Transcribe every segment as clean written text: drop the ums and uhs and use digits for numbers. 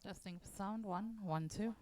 Testing sound. One, one, two.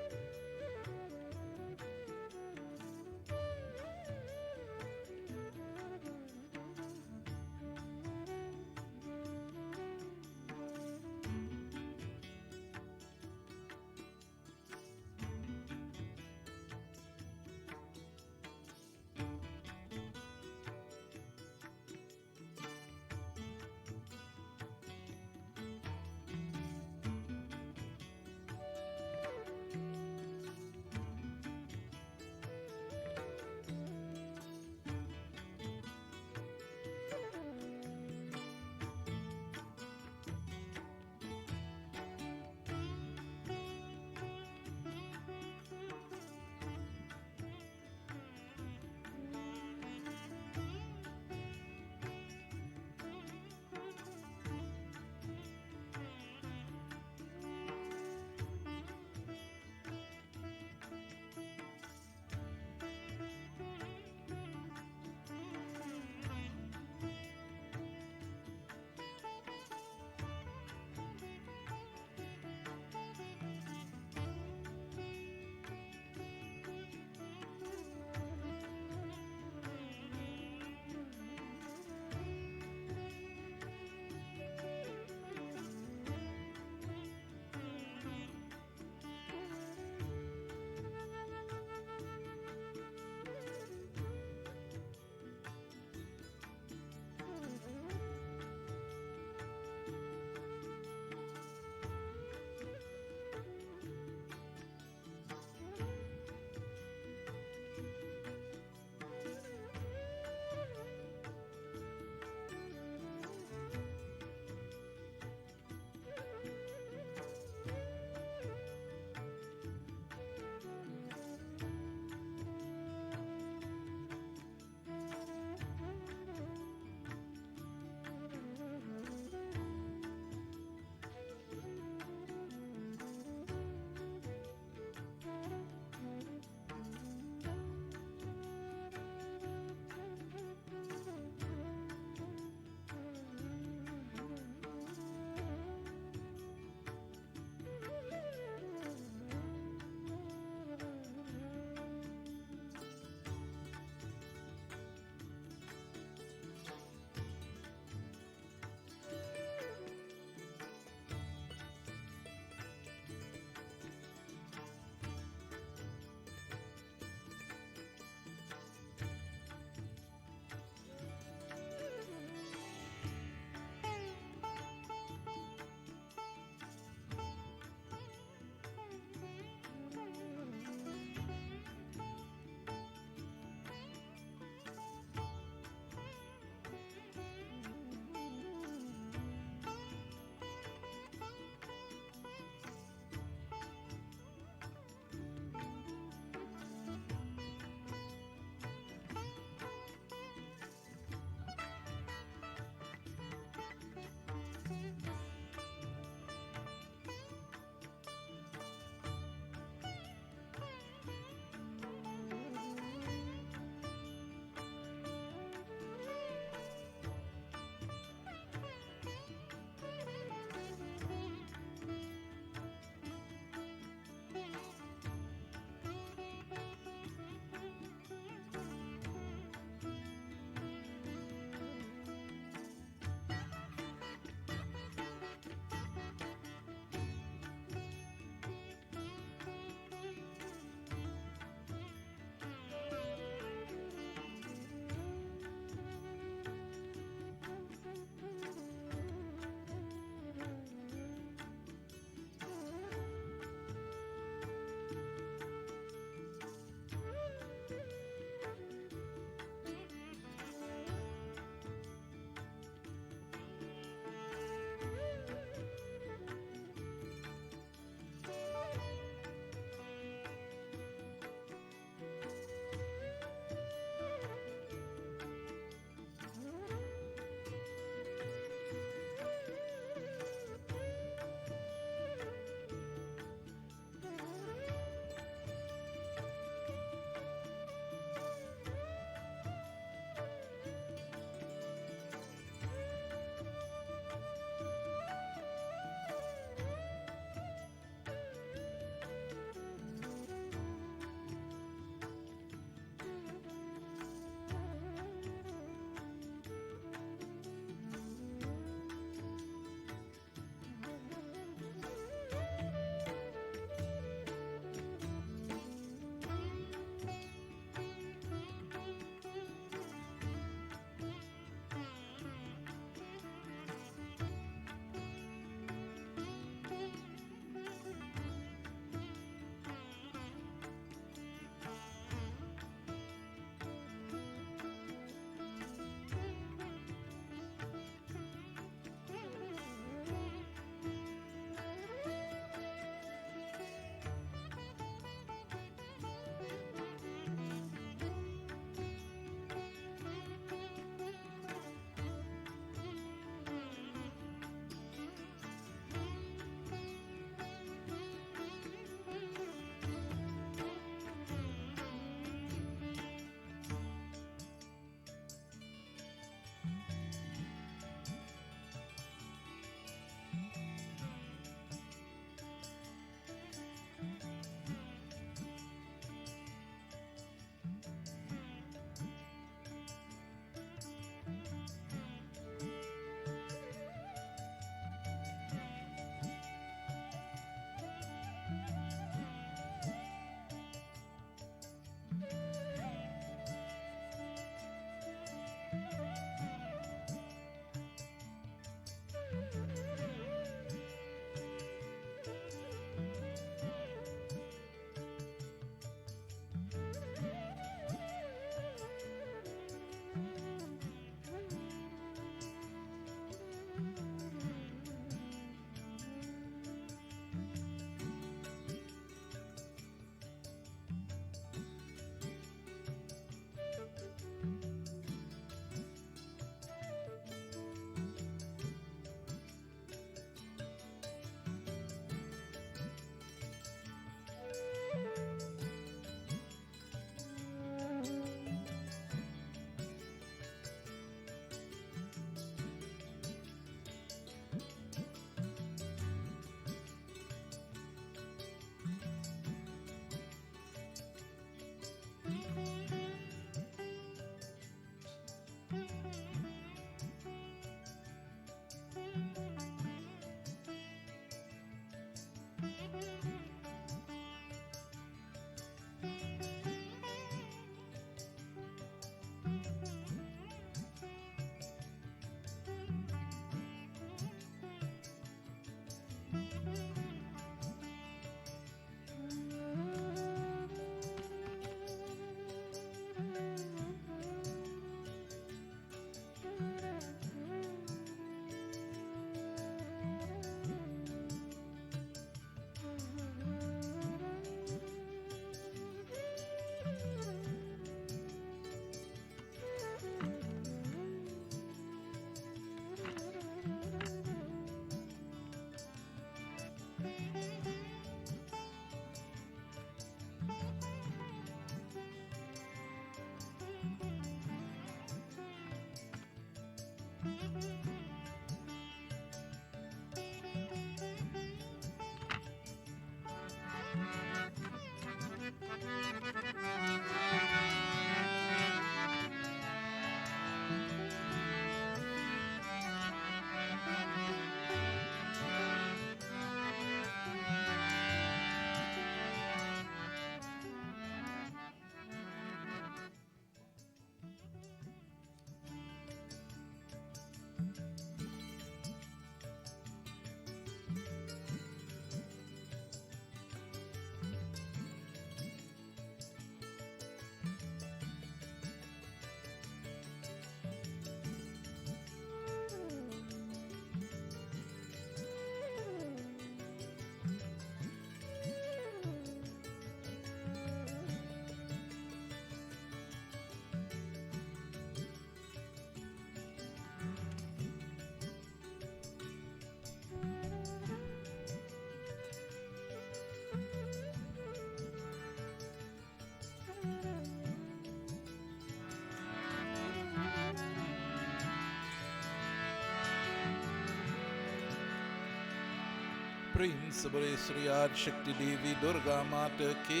प्रेम से बोले श्री आदि शक्ति देवी दुर्गा माता की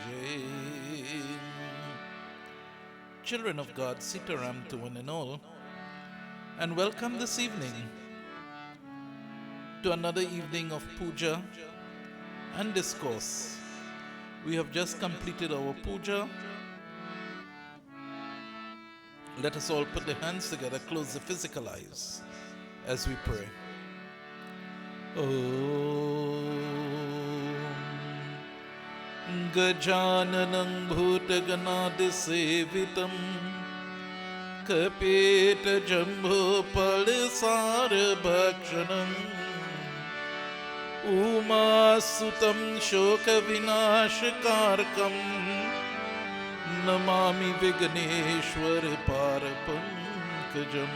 जय. Children of God, Sitaram to one and all, and welcome this evening to another evening of puja and discourse. We have just completed our puja. Let us all put the hands together, close the physical eyes as we pray. Om Gajananam Bhutaganadesevitam Kapeta Jambho Palisarabhakshanam Umasutam Shokavinashakarkam Namami Vigneshwar Parapankajam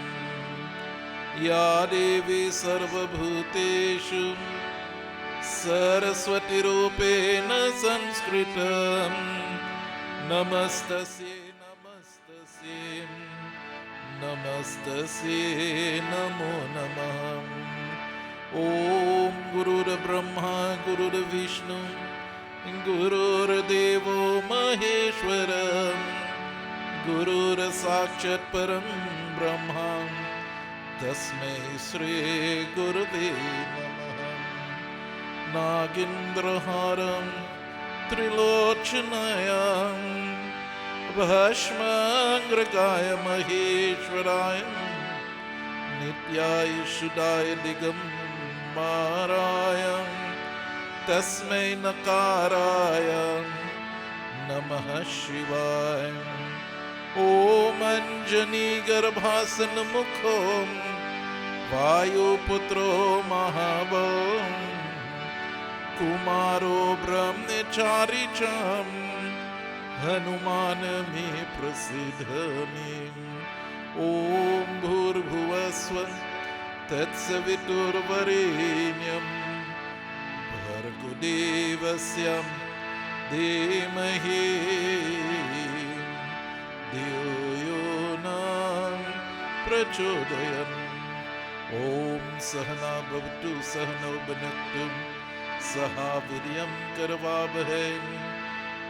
Ya Devi Sarvabhuteshu Saraswati Rupena Sanskritam Namastasye Namastasye Namastasye Namo Namah. Om Gurur Brahma Gurur Vishnu Gurur Devo Maheshwaram Gurur Sakshat Param Brahma Tasmai Sri Gurave Namah. Nagindraharam Trilochanayam Bhashmangragaya Maheshwarayam Nityaya Shuddhaya Digambarayam Tasmai Nakaraya Namah Shivaya. Om Anjani Garbhasan Mukhom Vayu Putro Mahabam Kumaro Brahmachari Cham Hanuman Me Prasidhami. Om Bhurbhuvasva Tatsaviturvarenyam Bhargodevasya Dhimahi Dhiyo Yo Prachodayam. Om Sahana Bhavatu Sahano Bhunaktu Saha Viryam Karvabhai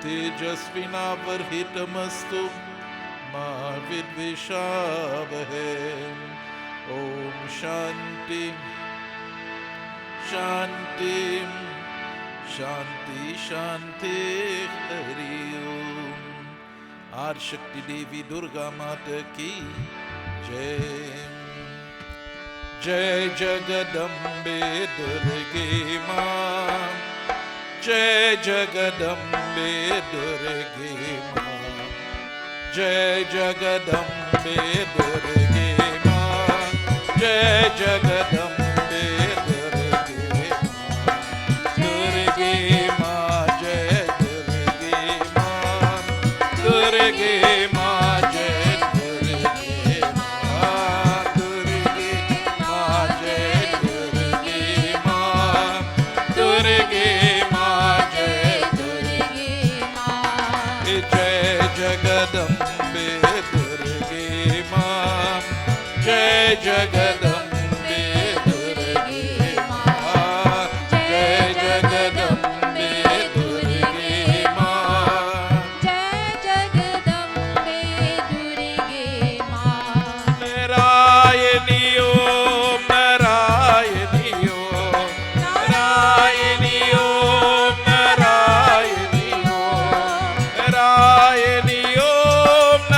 Tejasvinavardhitamastu Ma Vidvishavahai. Om Shanti Shanti Shanti Shanti Hari Om. Adi Shakti Devi Durga Mata ki Jai. Jai Jagadambe Durge Ma. Jai Jagadambe Durge Ma. Jai Jagadambe Durge Ma. Jai Jagadambe Durge Ma. Durge Ma. Jai Durge Ma. Durge Ma. Jai Durge Ma. Durge Ma. Jai Durge Ma. Durge Ma. Jai Durge Ma. Jai Jagadambe Durge Ma. Jai Jagadambe Durge Ma. Jai Jagadambe Durge Ma. Jai Jagadambe Durge Ma. Narayani Om Narayani Om Narayani Om Narayani Om Narayani Om Narayani Om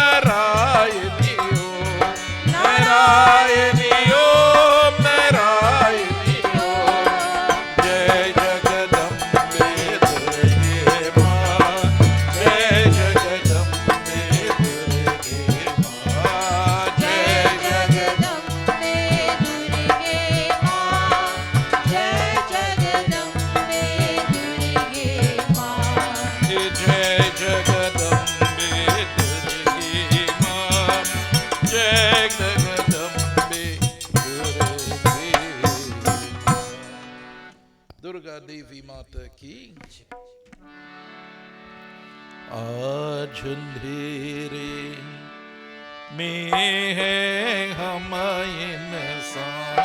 Narayani Om Narayani Om. Jai Jagadambe Durge Ma. Jai Jagadambe Durge Ma. Jai Jagadambe Durge Ma. Jai Jagadambe Durge Ma. Jai Jagadambe Durge Ma. Jai Jagadambe Durge. Durga Devi Mata ki. आज अंधेरे में है हम इंसान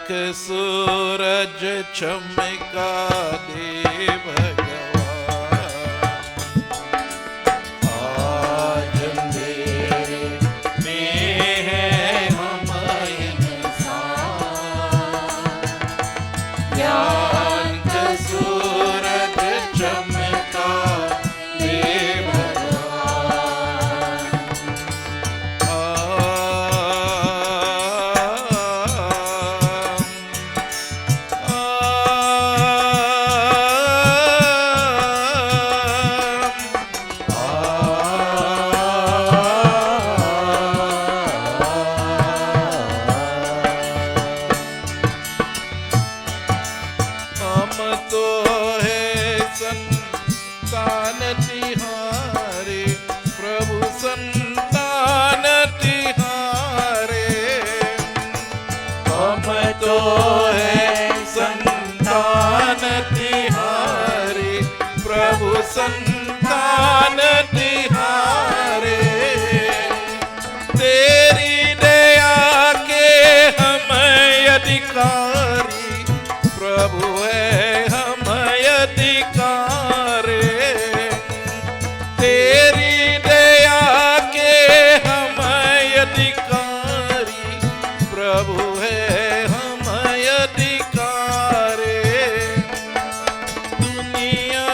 सूरज चमका दे भगवान, आज अंधेरे में है हम इंसान, ज्ञान का सूरज चमका दे संतान तिहारे, तेरी दया के हम अधिकारी, प्रभु है हम अधिकारी, तेरी दया के हम अधिकारी, प्रभु है हम अधिकारी। दुनिया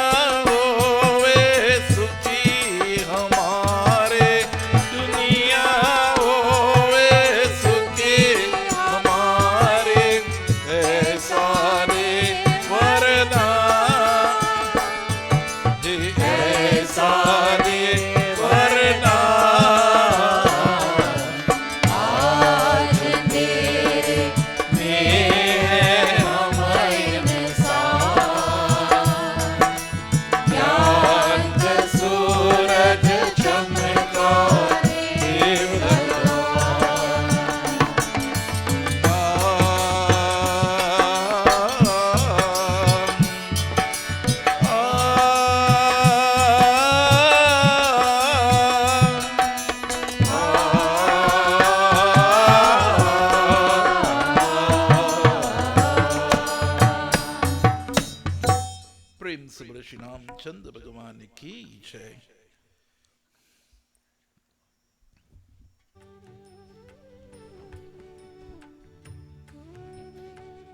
श्री रामचंद्र भगवान की जय।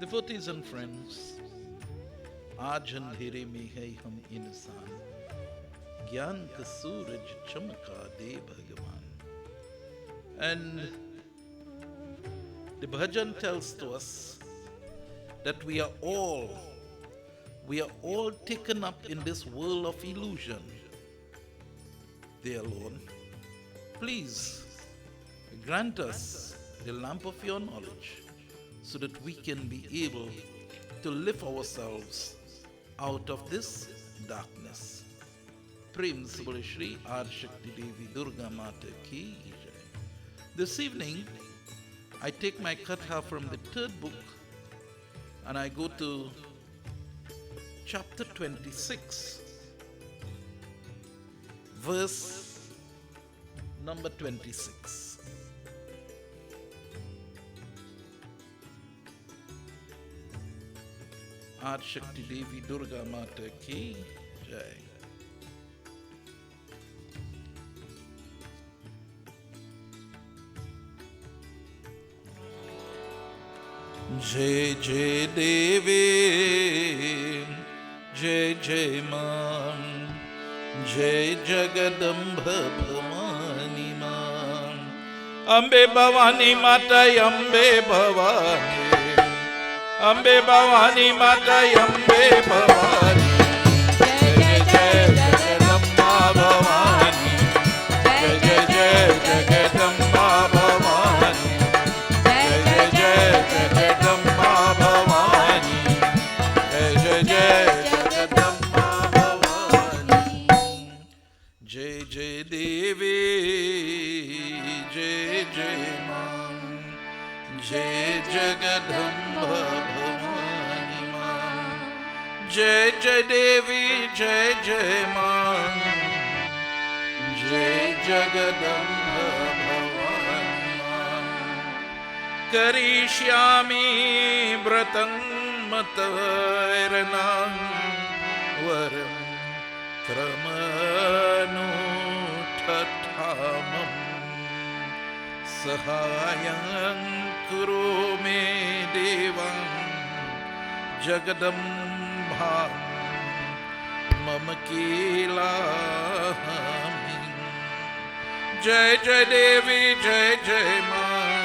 Devotees and friends, आज अंधेरे में है हम इंसान, ज्ञान का सूरज चमका दे भगवान. And the bhajan tells to us that we are all taken up in this world of illusion. Dear Lord, please grant us the lamp of your knowledge so that we can be able to lift ourselves out of this darkness. Prem se bole Shri Adi Shakti Devi Durga Mata ki jai. This evening, I take my katha from the third book and I go to chapter 26, verse number 26. Adi Shakti Devi Durga Mata ki jai. जय जय देवी, जय जय मां, जय जगदम्ब भवानी मां, अम्बे भवानी माता, अम्बे भवानी, अम्बे भवानी माता, अम्बे भवानी, जय जय जगदम्बा भवानी, जय जय जय जगदम्बा भवानी, जय जय जय जगदम्बा भवानी, जय जय जय जगदम्बा भवानी. जय जय देवी, जय जय मां, जय जगदम्बा भवानी मां, जय जय देवी, जय जय मां, जय जगदम्बा भवानी मां. करिष्यामि व्रतं मतैर्नां वरं क्रमनुठठामम् सहायं कुरु मे देवा जगदम्बा मम कीलामि। जय जय देवी जय जय मां,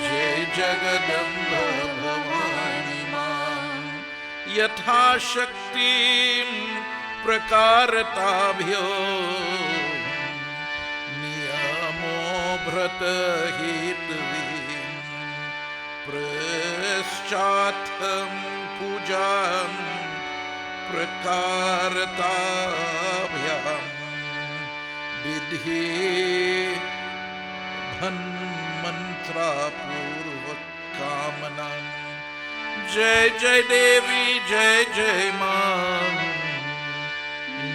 जय जगदम्बा भवानी मां। यथाशक्ति प्रकारताभ्यो नियमो व्रत हेतवे पश्चात्तं पूजां प्रकारताभ्यां विधि धन्मन्त्रापूर्वक कामनां। जय जय देवी जय जय मां,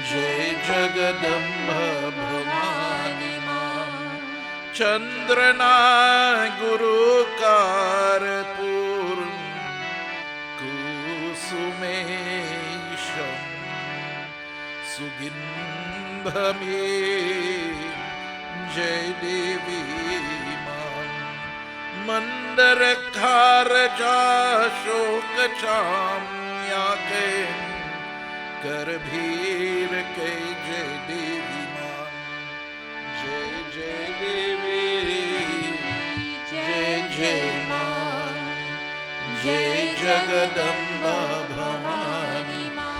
जय जगदम्बा भवानी मां। चंद्रना गुरुकार पूर्व कुसुमेशं सुगिंभमे जय देवी मां। मंदरकारजाशोकचाम्याके करभीर के जय देवी मां। जय जय देवी जय जय मां, जय जगदम्बा भवानी मां।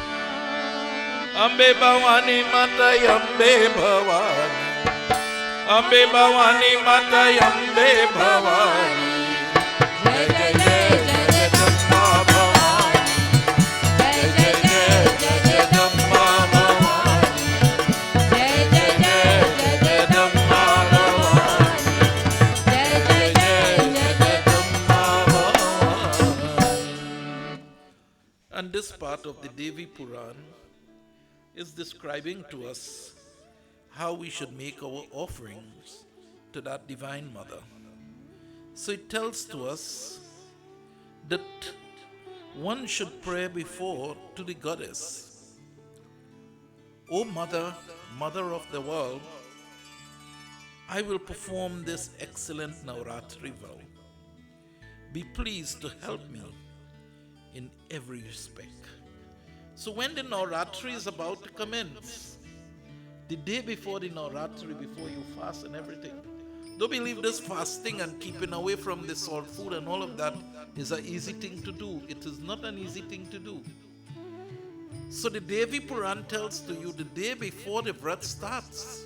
अम्बे भवानी माता अम्बे भवानी, अम्बे भवानी माता अम्बे भवानी। जय जय जय जगदम्बा भवानी, जय जय जय जगदम्बा भवानी, जय जय जय जगदम्बा भवानी, जय जय जय Jagdamba Bhavani. And this part of the Devi Puran is describing to us how we should make our offerings to that Divine Mother. So it tells to us that one should pray before to the goddess. O Mother, Mother of the world, I will perform this excellent Navraatri vow. Be pleased to help me in every respect. So when the Navratri is about to commence, the day before the Navratri, before you fast and everything, don't believe this fasting and keeping away from the salt food and all of that is an easy thing to do. It is not an easy thing to do. So the Devi Puran tells to you the day before the Vrat starts,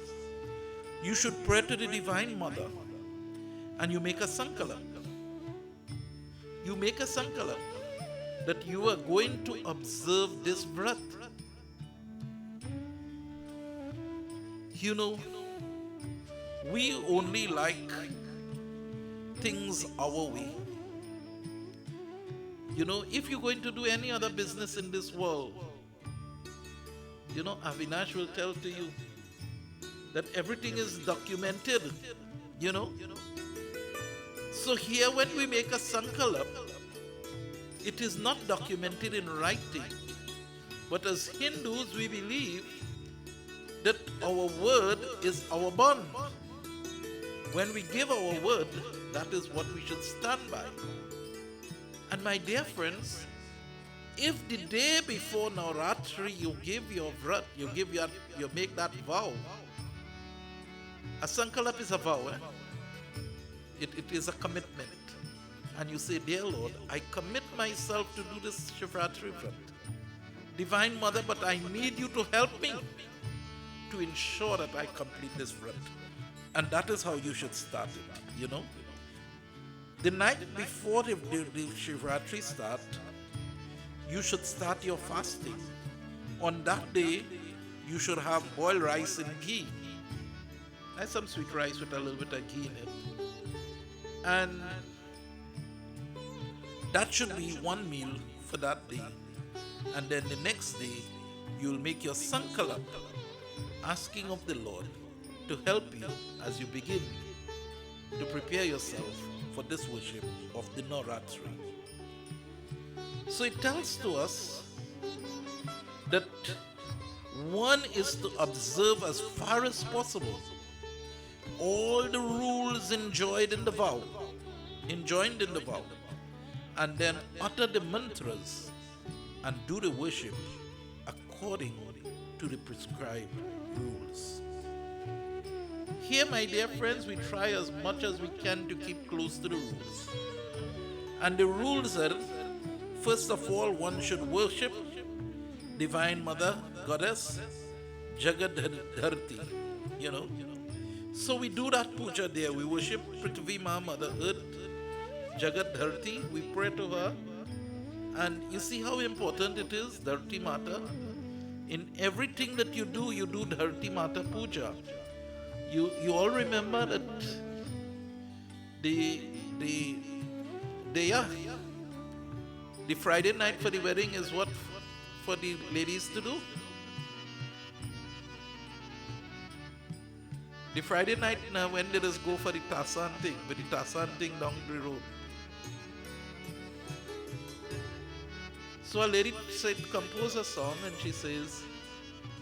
you should pray to the Divine Mother and you make a sankalp. You make a sankalp that you are going to observe this Vrat. You know, we only like things our way. You know, if you're going to do any other business in this world, you know, Avinash will tell to you that everything is documented, you know. So here when we make a sankalp, it is not documented in writing. But as Hindus, we believe that our word is our bond. When we give our word, that is what we should stand by. And my dear friends, if the day before Navratri you give your vrat, you make that vow. A sankalp is a vow. It is a commitment. And you say, dear Lord, I commit myself to do this Shivratri vrat. Divine Mother, but I need you to help me to ensure that I complete this vrat. And that is how you should start it, you know. The night before the Shivratri start, you should start your fasting. On that day, you should have boiled rice and ghee. That's some sweet rice with a little bit of ghee in it. And that should be one meal for that day. And then the next day, you'll make your sankalp, asking of the Lord to help you as you begin. to prepare yourself for this worship of the Navraatri. So it tells to us that one is to observe as far as possible all the rules enjoined in the vow, and then utter the mantras and do the worship according to the prescribed rules. Here, my dear friends, we try as much as we can to keep close to the rules. And the rules are, first of all, one should worship Divine Mother, Goddess, Jagat Dharti, So we do that puja there. We worship Prithvi Ma, Mother Earth, Jagat Dharti. We pray to her. And you see how important it is, Dharti Mata. In everything that you do Dharti Mata puja. You all remember that the Friday night for the wedding is what for the ladies to do? The Friday night now, when they just go for the Tasan thing, with the Tasan thing down the road. So a lady said, compose a song, and she says,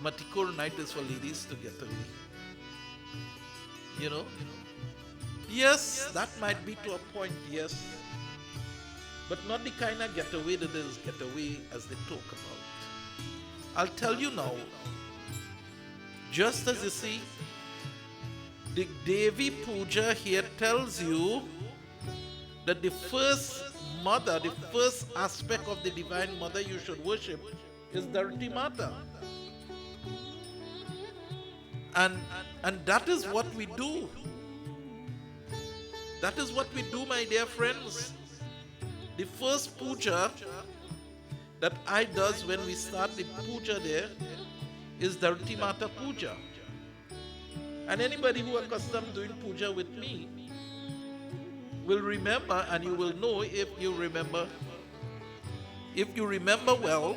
Matikor night is for ladies to get away. Yes, that might be to a point, yes. But not the kind of getaway that is getaway as they talk about. I'll tell you now, just as you see, the Devi Puja here tells you that the first mother, the first aspect of the Divine Mother you should worship is Dharti Mata. And that is what we do. That is what we do, my dear friends. The first puja that I does when we start the puja there is Dharti Mata Puja. And anybody who accustomed doing puja with me will remember, and you will know if you remember well,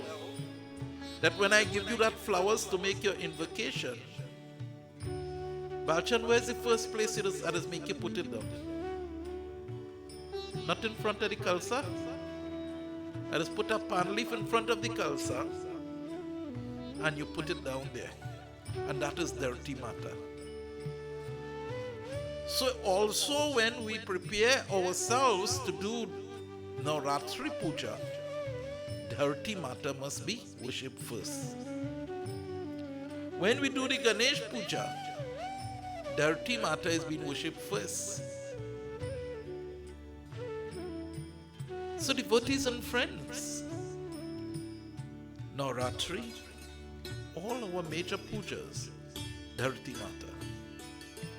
that when I give you that flowers to make your invocation, Balchan, where's the first place I just make you put it down? Not in front of the Kalsa. I just put a palm leaf in front of the Kalsa and you put it down there. And that is Dharti Mata. So also when we prepare ourselves to do Navraatri Puja, Dharti Mata must be worshipped first. When we do the Ganesh Puja, Dharti Mata is being worshipped first. So devotees and friends, Navraatri, all our major pujas, Dharti Mata.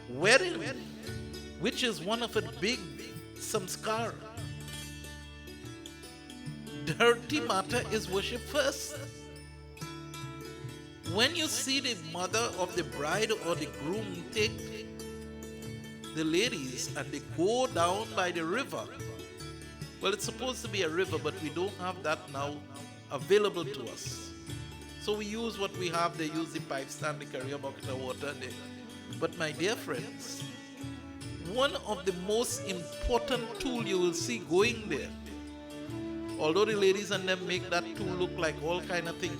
Wherein, which is one of a big samskar, Dharti Mata is worshipped first. When you see the mother of the bride or the groom take the ladies and they go down by the river, well, it's supposed to be a river, but we don't have that now available to us. So we use what we have. They use the pipe stand, they carry a bucket of water there. But my dear friends, one of the most important tool you will see going there, although the ladies and them make that tool look like all kind of thing,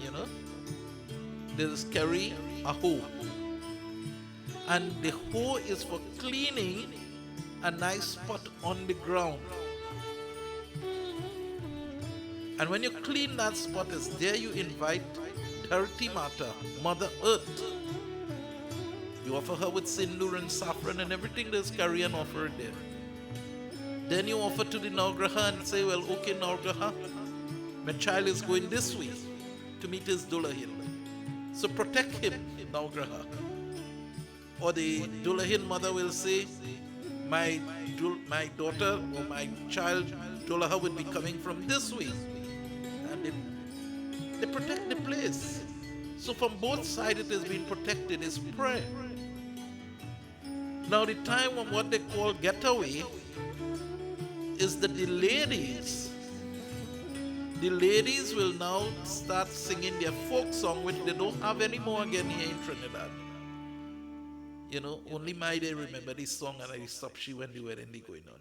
they just carry a hoe. And the hoe is for cleaning a nice spot on the ground. And when you clean that spot, it's there you invite Dharti Mata, Mother Earth. You offer her with sindoor and saffron and everything that's carry and offer it there. Then you offer to the Navgraha and say, well, okay, Navgraha, my child is going this way to meet his Dulahin. So protect him, Navgraha. Or the Dulahin mother will say, my daughter or my child, Dulaha, will be coming from this way. They protect the place. So from both sides it is being protected. It's prayer. Now the time of what they call getaway is that the ladies will now start singing their folk song, which they don't have anymore again here in Trinidad. Only my day remember this song and I stopped she when the wedding day going on.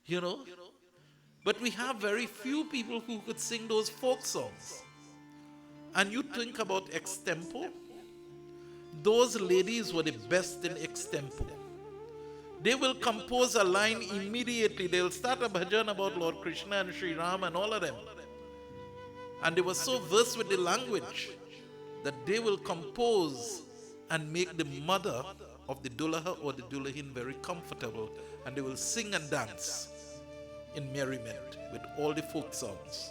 You know? But we have very few people who could sing those folk songs. And you think about extempo, those ladies were the best in extempo. They will compose a line immediately. They'll start a bhajan about Lord Krishna and Sri Ram and all of them. And they were so versed with the language that they will compose and make the mother of the dulaha or the dulahin very comfortable. And they will sing and dance in merriment with all the folk songs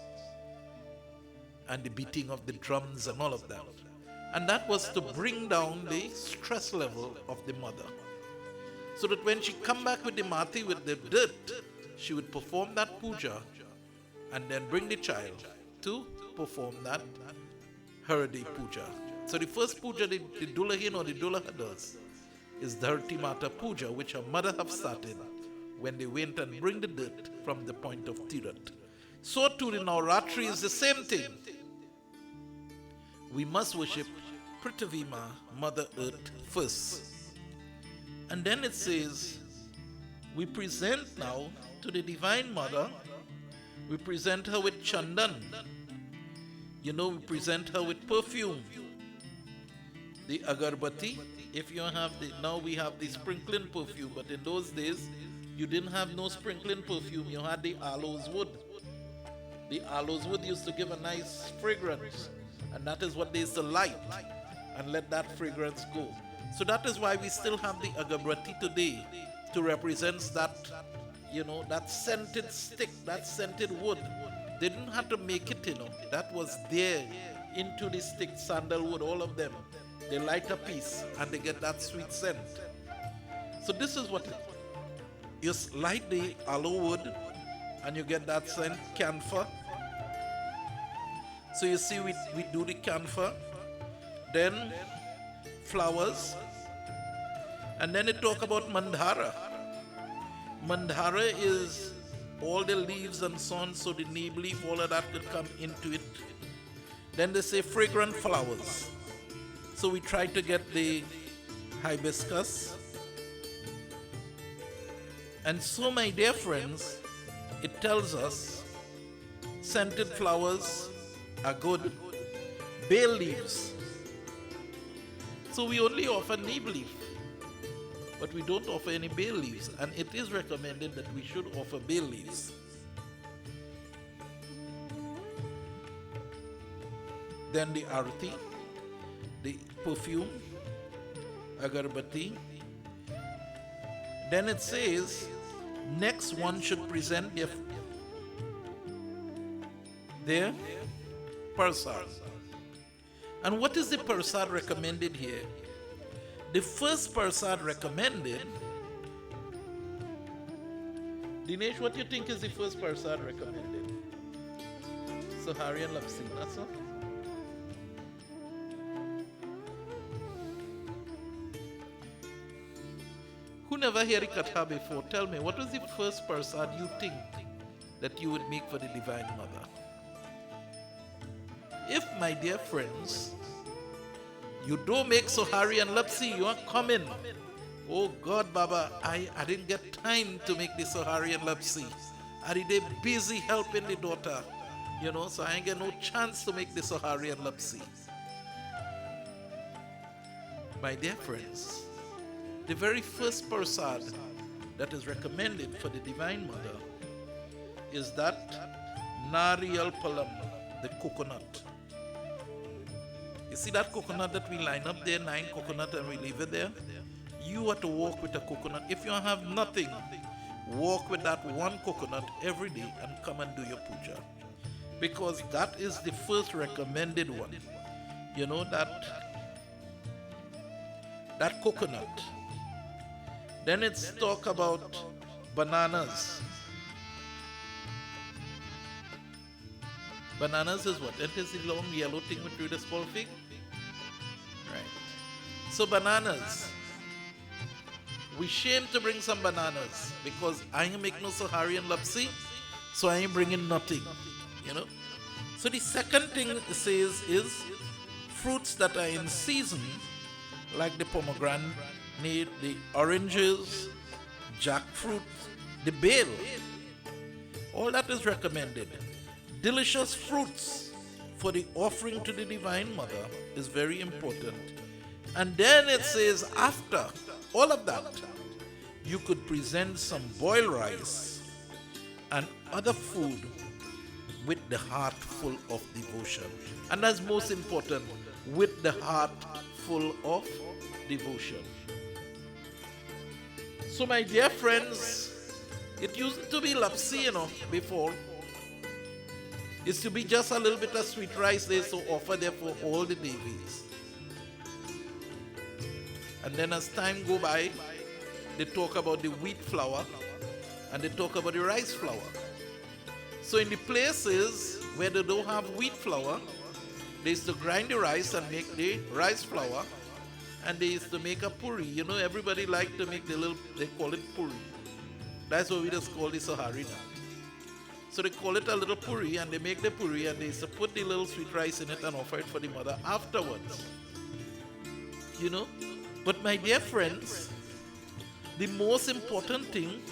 and the beating of the drums and all of that. And that was to bring down the stress level of the mother. So that when she come back with the mati, with the dirt, she would perform that puja and then bring the child to perform that Haradi puja. So the first puja the dulahin or the dulaha does is Dharti Mata puja, which her mother have started when they went and bring the dirt from the point of Tirat. So too the Navraatri is the same thing. We must worship Prithvima, Mother Earth, first. And then it says, we present now to the Divine Mother, we present her with chandan. We present her with perfume. The agarbati, if you have now we have the sprinkling perfume, but in those days, you didn't have no sprinkling perfume, you had the aloes wood. The aloes wood used to give a nice fragrance, and that is what they used to light and let that fragrance go. So that is why we still have the agarbati today to represent that, that scented stick, that scented wood. They didn't have to make it, that was there into the stick, sandalwood, all of them. They light a piece and they get that sweet scent. So this is what you light the aloe wood and you get that scent, camphor. So you see we do the camphor, then flowers, and then it talk about mandhara. Mandhara is all the leaves and so on, so the neem leaf, all of that could come into it. Then they say fragrant flowers. So we try to get the hibiscus. And so, my dear friends, it tells us scented flowers are good. Bay leaves. So we only offer neem leaf, but we don't offer any bay leaves, and it is recommended that we should offer bay leaves. Then the arati, the perfume, agarbati. Then it says, next one should present their prasad. And what is the prasad recommended here? The first prasad recommended, Dinesh, what do you think is the first prasad recommended? Sohari and Lapsi, that's all? Who never heard the katha before? Tell me, what was the first prasad you think that you would make for the Divine Mother? If, my dear friends, you don't make Sohari and Lapsi, you are coming. Oh God, Baba, I didn't get time to make the Sohari and Lapsi. I did busy helping the daughter, so I ain't get no chance to make the Sohari and Lapsi. My dear friends, the very first prasad that is recommended for the Divine Mother is that Nariyal Palam, the coconut. You see that coconut that we line up there, 9 coconut, and we leave it there? You are to walk with a coconut. If you have nothing, walk with that one coconut every day and come and do your puja. Because that is the first recommended one. That coconut. Then it's talk about bananas. Bananas is what? It is the long yellow thing with the small fig? Right. So bananas. We shame to bring some bananas because I ain't make no Sohari and Lapsi, so I ain't bringing nothing. So the second thing it says is fruits that are in season like the pomegranate, the oranges, jackfruit, the bale. All that is recommended. Delicious fruits for the offering to the Divine Mother is very important. And then it says, after all of that, you could present some boiled rice and other food with the heart full of devotion. And that's most important, with the heart full of devotion. So my dear friends, it used to be lapsi, before. It used to be just a little bit of sweet rice they used to offer there for all the babies. And then as time go by, they talk about the wheat flour and they talk about the rice flour. So in the places where they don't have wheat flour, they used to grind the rice and make the rice flour, and they used to make a puri. Everybody liked to make they call it puri. That's what we just call the Sahari now. So they call it a little puri, and they make the puri, and they used to put the little sweet rice in it and offer it for the mother afterwards. But my dear friends, the most important thing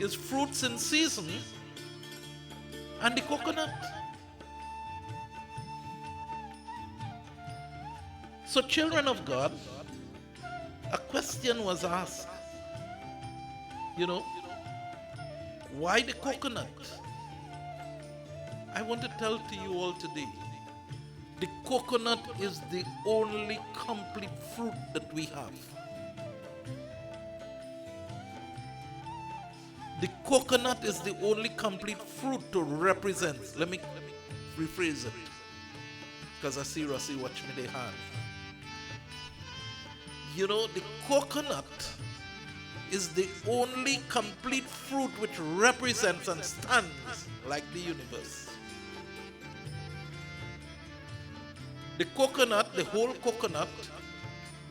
is fruits in season and the coconut. So children of God, a question was asked, why the coconut? I want to tell to you all today, the coconut is the only complete fruit that we have. The coconut is the only complete fruit to represent. Let me rephrase it, because I see Rossi watch me their hand. The coconut is the only complete fruit which represents and stands like the universe. The coconut, the whole coconut,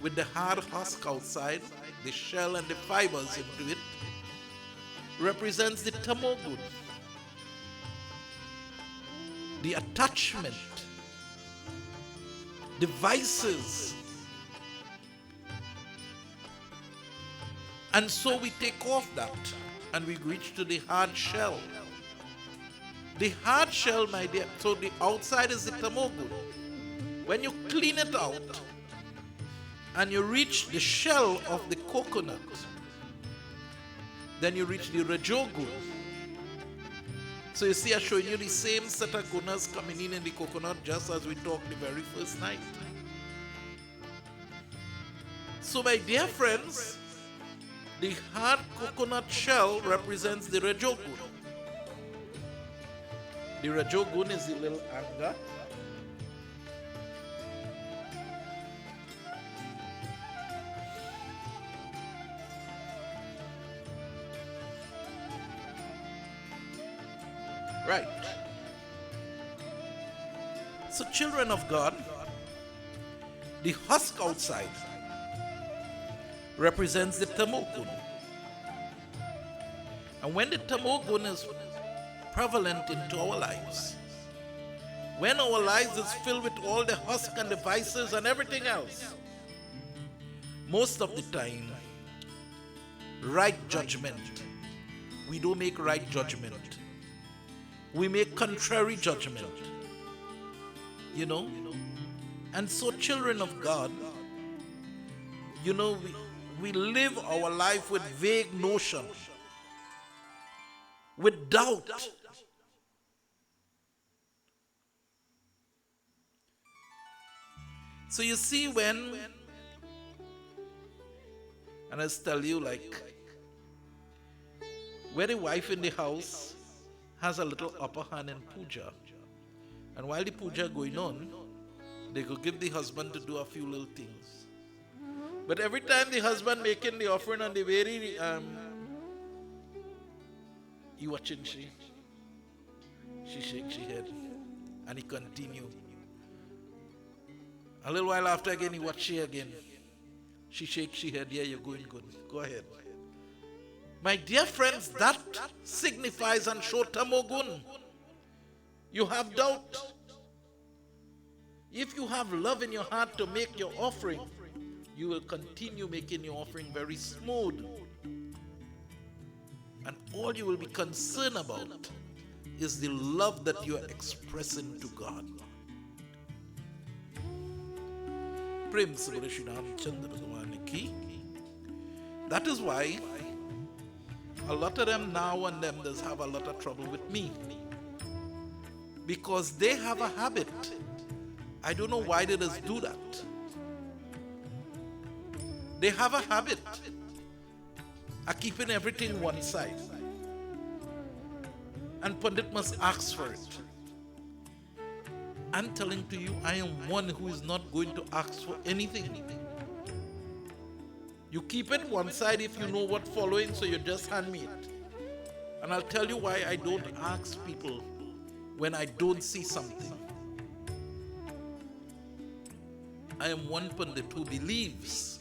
with the hard husk outside, the shell and the fibers into it, represents the tamogun, the attachment, the vices. And so we take off that and we reach to the hard shell. The hard shell, my dear, so the outside is the tamogun. When you clean it out and you reach the shell of the coconut, then you reach the rajogun. So you see, I'm showing you the same set of gunas coming in the coconut, just as we talked the very first night. So my dear friends, the hard coconut shell represents the rajogun. The rajogun is the little anger. Right. So children of God, the husk outside represents the tamogun. And when the tamogun is prevalent into our lives, when our lives is filled with all the husk and the vices and everything else, most of the time, right judgment, we don't make right judgment. We make contrary judgment. And so children of God, we live our life with vague notions, with doubt. So you see and I tell you, like, where the wife in the house has a little upper hand in puja, and while the puja going on, they could give the husband to do a few little things. But every time the husband making the offering on the very you watching she shake she head, and he continue. A little while after again, he watch she again. She shake she head. Yeah, you're going good. Go ahead. My dear friends, that signifies and shows tamogun. You have doubt. If you have love in your heart to make your offering, you will continue making your offering very smooth. And all you will be concerned about is the love that you are expressing to God. Prem Sabara Shri Ramchandra Bhagwan Ki. That is why a lot of them now and then does have a lot of trouble with me. Because they have a habit. I don't know why they just do that. They have a habit of keeping everything one side. And Pandit must ask for it. I'm telling to you, I am one who is not going to ask for anything. You keep it one side if you know what following, so you just hand me it. And I'll tell you why I don't ask people when I don't see something. I am one Pandit who believes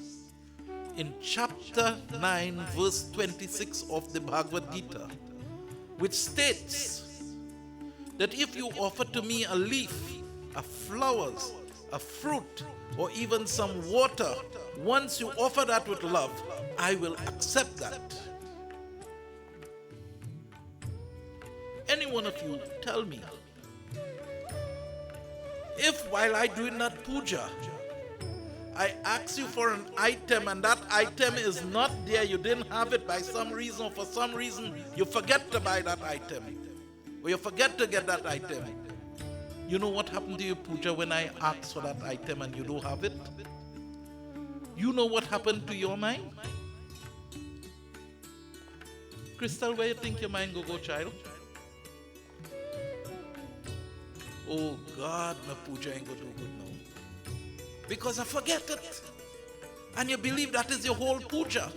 in chapter 9 verse 26 of the Bhagavad Gita, which states that if you offer to me a leaf, a flowers, a fruit, or even some water, once you offer that with love, I will accept that. Any one of you tell me, if while I doing that puja, I ask you for an item and that item is not there, you didn't have it by some reason, or for some reason you forget to buy that item, or you forget to get that item, you know what happened to your puja when I ask for that item and you don't have it? You know what happened to your mind? Crystal, where you think your mind go, child? Oh God, my puja ain't go too good now. Because I forget it. And you believe that is your whole puja.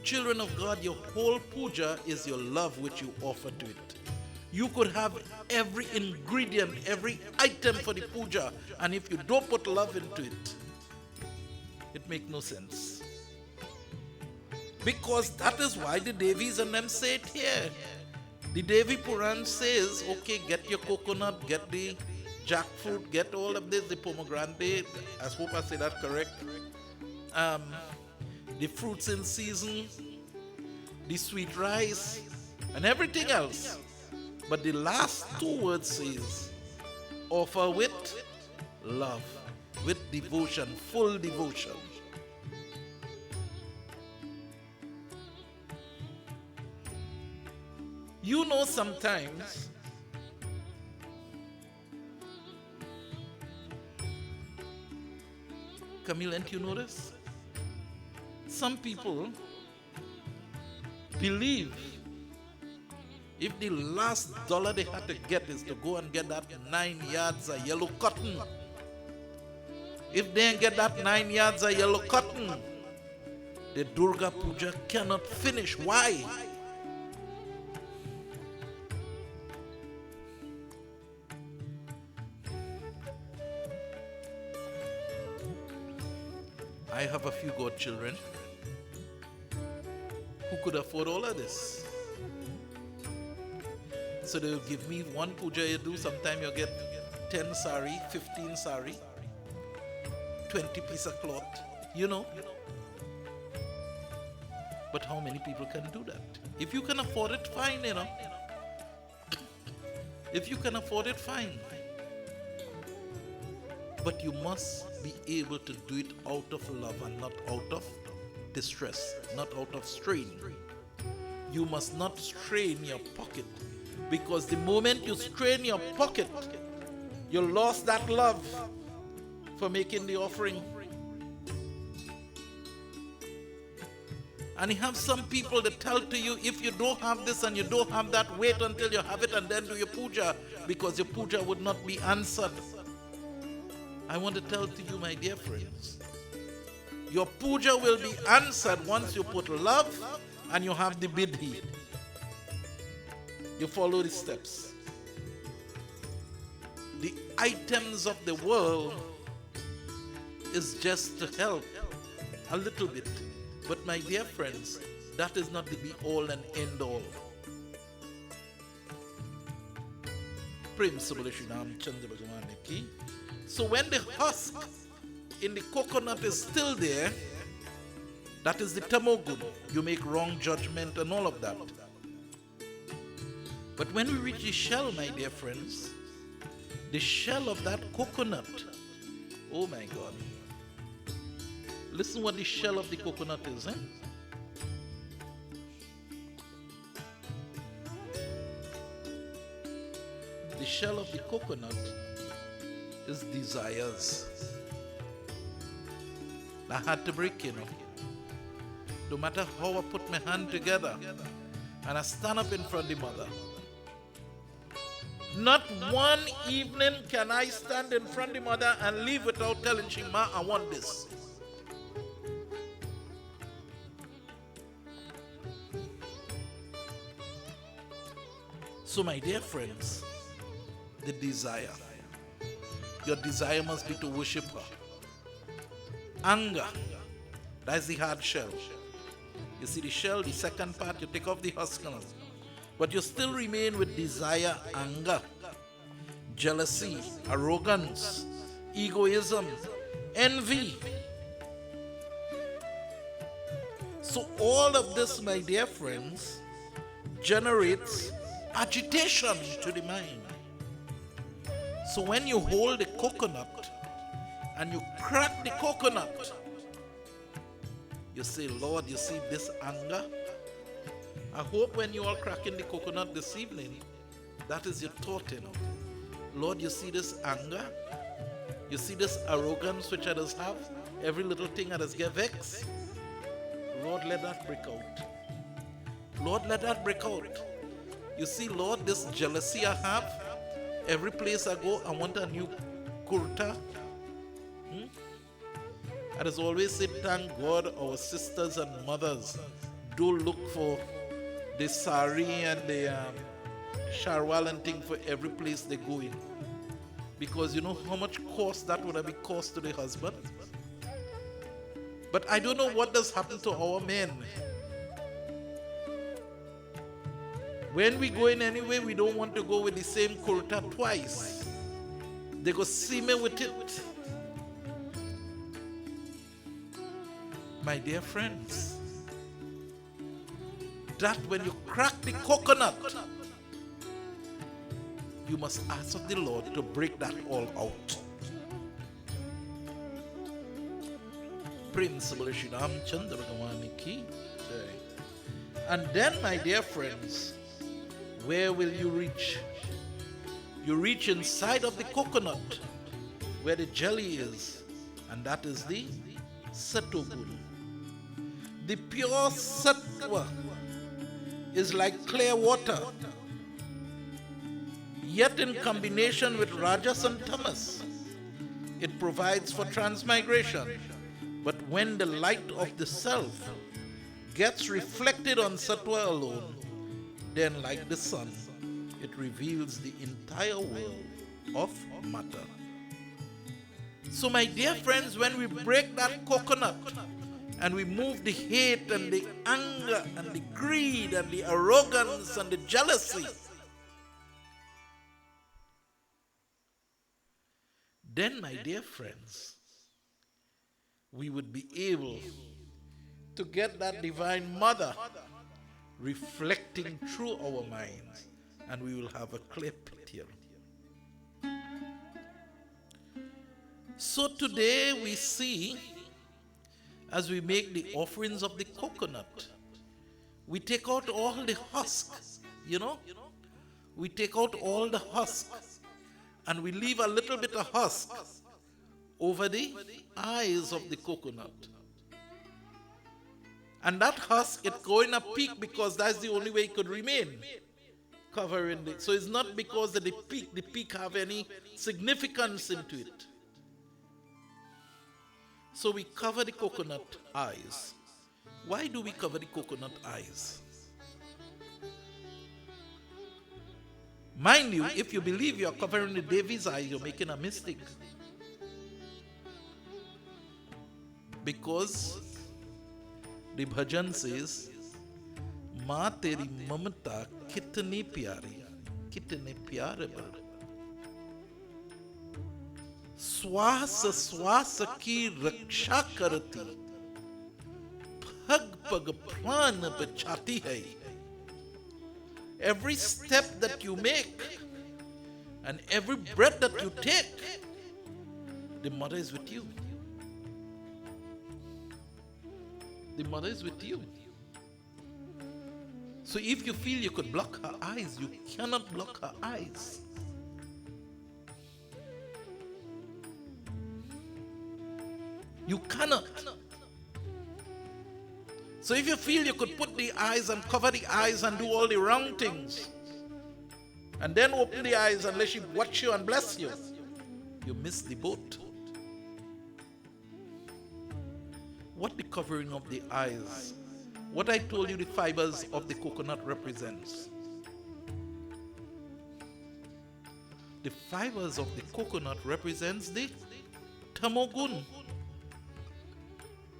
Children of God, your whole puja is your love which you offer to it. You could have every ingredient, every item for the puja, and if you don't put love into it, it makes no sense. Because that is why the Devis and them say it here. The Devi Puran says, okay, get your coconut, get the jackfruit, get all of this, the pomegranate, I hope I say that correct, the fruits in season, the sweet rice, and everything else. But the last two words says, offer with love, with devotion, full devotion. You know, sometimes Camille, and you notice some people believe if the last dollar they had to get is to go and get that 9 yards of yellow cotton, if they ain't get that 9 yards of yellow cotton, the Durga Puja cannot finish. Why? I have a few godchildren who could afford all of this. So they'll give me one puja you do, sometime you'll get 10 sari, 15 sari, 20 piece of cloth, you know. But how many people can do that? If you can afford it, fine, you know. If you can afford it, fine. But you must be able to do it out of love and not out of distress, not out of strain. You must not strain your pocket, because the moment you strain your pocket, you lost that love for making the offering. And you have some people that tell to you, if you don't have this and you don't have that, wait until you have it and then do your puja, because your puja would not be answered. I want to tell to you, my dear friends, your puja will be answered once you put love and you have the bidhi. You follow the steps. The items of the world is just to help a little bit. But my dear friends, that is not the be all and end all. Prem Sabara Shri Ramchandra Bhagwan Ki. So when the husk in the coconut is still there, that is the tamogun. You make wrong judgment and all of that. But when we reach the shell, my dear friends, the shell of that coconut, oh my God. Listen what the shell of the coconut is, eh? The shell of the coconut is desires. I had to break, No matter how I put my hand together and I stand up in front of the mother. Not one evening can I stand in front of the mother and leave without telling she, Ma, I want this. So my dear friends, the desire. Your desire must be to worship her. Anger, that's the hard shell. You see the shell, the second part, you take off the husk, but you still remain with desire, anger, jealousy, arrogance, egoism, envy. So all of this, my dear friends, generates agitation to the mind. So when you hold the coconut and you crack the coconut, you say, Lord, you see this anger? I hope when you are cracking the coconut this evening, that is your thought, Lord, you see this anger? You see this arrogance which others have? Every little thing others get vexed? Lord, let that break out. Lord, let that break out. You see, Lord, this jealousy I have, every place I go, I want a new kurta. I just always say, thank God our sisters and mothers do look for the sari and the sharwal and thing for every place they go in. Because you know how much cost that would have been cost to the husband? But I don't know what does happen to our men. When we go in anyway, we don't want to go with the same kurta twice. They go see me with it. My dear friends, that when you crack the coconut, you must ask of the Lord to break that all out. Principle Shidam Chandra Bhagwan ki jai. And then, my dear friends, where will you reach? You reach inside of the coconut where the jelly is, and that is the satogun. The pure sattva is like clear water, yet in combination with rajas and tamas, it provides for transmigration. But when the light of the self gets reflected on sattva alone, then like the sun, it reveals the entire world of matter. So my dear friends, when we break that coconut and we move the hate and the anger and the greed and the arrogance and the jealousy, then my dear friends, we would be able to get that divine mother reflecting through our minds, and we will have a clear picture. So today we see, as we make the offerings of the coconut, we take out all the husks, we take out all the husks, and we leave a little bit of husk over the eyes of the coconut. And that husk, it's going a peak because that's the only way it could remain covering it. So it's not because of the peak have any significance into it. So we cover the coconut eyes. Why do we cover the coconut eyes? Mind you, if you believe you are covering the Devi's eyes, you're making a mistake. Because the bhajan says, "Maa teri mamata kitni pyari, kitne pyare bal." श्वास श्वास की रक्षा करती, पग पग प्राण बचाती है. Every step that you make and every breath that you take, the mother is with you. The mother is with you. So if you feel you could block her eyes, you cannot block her eyes. You cannot. So if you feel you could put the eyes and cover the eyes and do all the wrong things, and then open the eyes and let she watch you and bless you, you miss the boat. What the covering of the eyes, what I told you the fibers of the coconut represents. The fibers of the coconut represents the tamogun.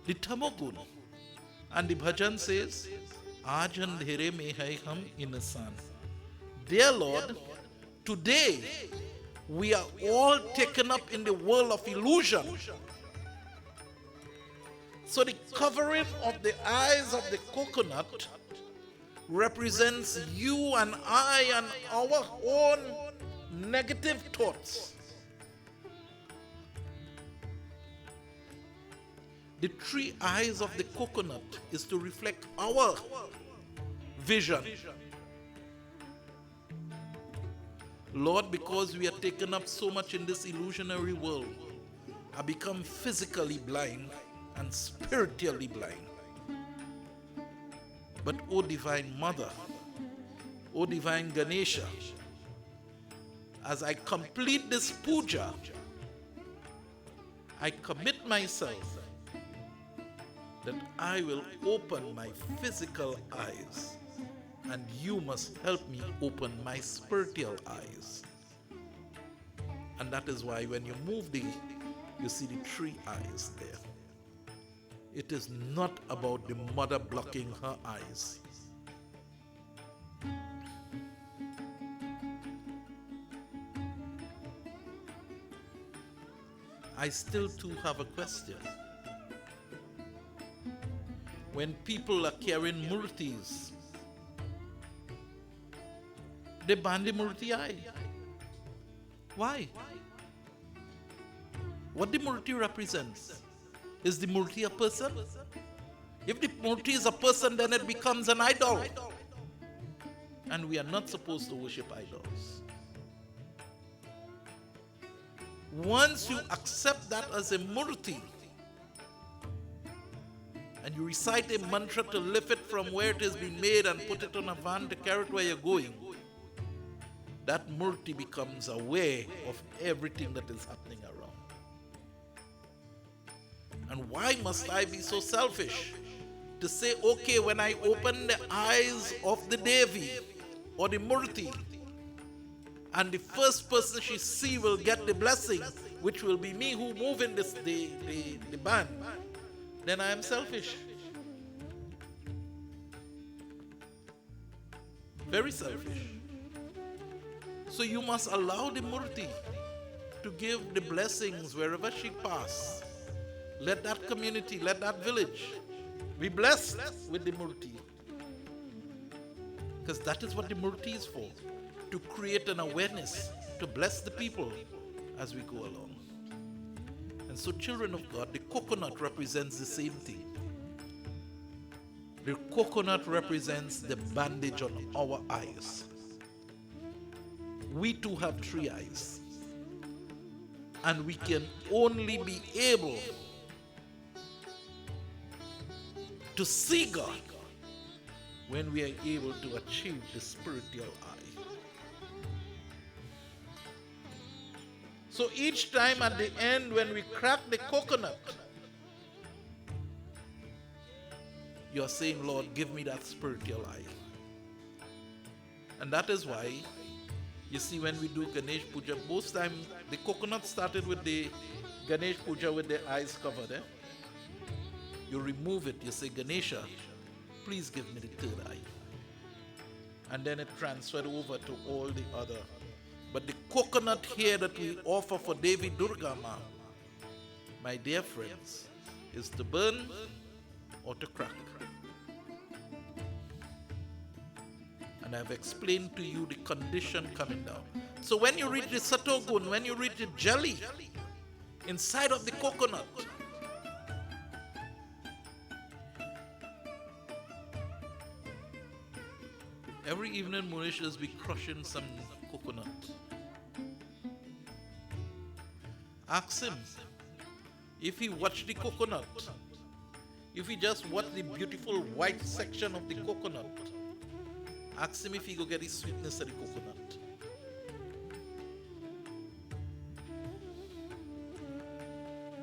The tamogun. And the bhajan says, Aaj andhere mein hai hum insan. Dear Lord, today we are all taken up in the world of illusion. So the covering of the eyes of the coconut represents you and I and our own negative thoughts. The three eyes of the coconut is to reflect our vision. Lord, because we are taken up so much in this illusionary world, I become physically blind and spiritually blind. But O Divine Mother, O Divine Ganesha, as I complete this puja, I commit myself that I will open my physical eyes, and you must help me open my spiritual eyes. And that is why when you move you see the three eyes there. It is not about the mother blocking her eyes. I still too have a question. When people are carrying murtis, they ban the murti eye. Why? What the murti represents? Is the murti a person? If the murti is a person, then it becomes an idol. And we are not supposed to worship idols. Once you accept that as a murti, and you recite a mantra to lift it from where it has been made and put it on a van to carry it where you're going, that murti becomes aware of everything that is happening around. And why must I be so selfish to say, okay, when I open the eyes of the Devi or the murti, and the first person she see will get the blessing, which will be me who move in the band, then I am selfish. Very selfish. So you must allow the murti to give the blessings wherever she passes. Let that community, let that village be blessed with the murti. Because that is what the murti is for. To create an awareness, to bless the people as we go along. And so, children of God, the coconut represents the same thing. The coconut represents the bandage on our eyes. We too have three eyes. And we can only be able to see God when we are able to achieve the spiritual eye. So each time at the end when we crack the coconut, you're saying, Lord, give me that spiritual eye. And that is why, you see, when we do Ganesh Puja, most time the coconut started with the Ganesh Puja with the eyes covered. You remove it, you say, Ganesha, please give me the third eye. And then it transferred over to all the other. But the coconut here that we offer for Devi Durga Ma my dear friends, is to burn or to crack. And I've explained to you the condition coming down. So when you reach the satogun, when you reach the jelly inside of the coconut, every evening Mauritius be crushing some coconut. Ask him if he watch the coconut, if he just watch the beautiful white section of the coconut. Ask him if he go get the sweetness of the coconut.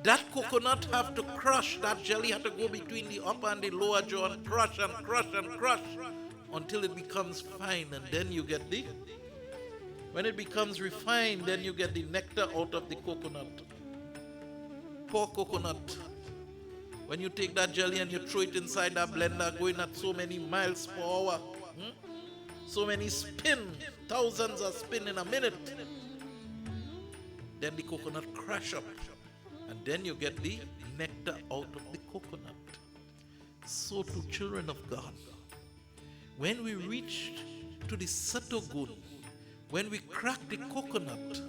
That coconut have to crush, that jelly have to go between the upper and the lower jaw and crush and crush and crush until it becomes fine, and then you get the, when it becomes refined, then you get the nectar out of the coconut. Poor coconut. When you take that jelly and you throw it inside that blender going at so many miles per hour, so many spin, thousands of spin in a minute, then the coconut crash up, and then you get the nectar out of the coconut. So to children of God, when we reach to the satogun, when we crack the coconut,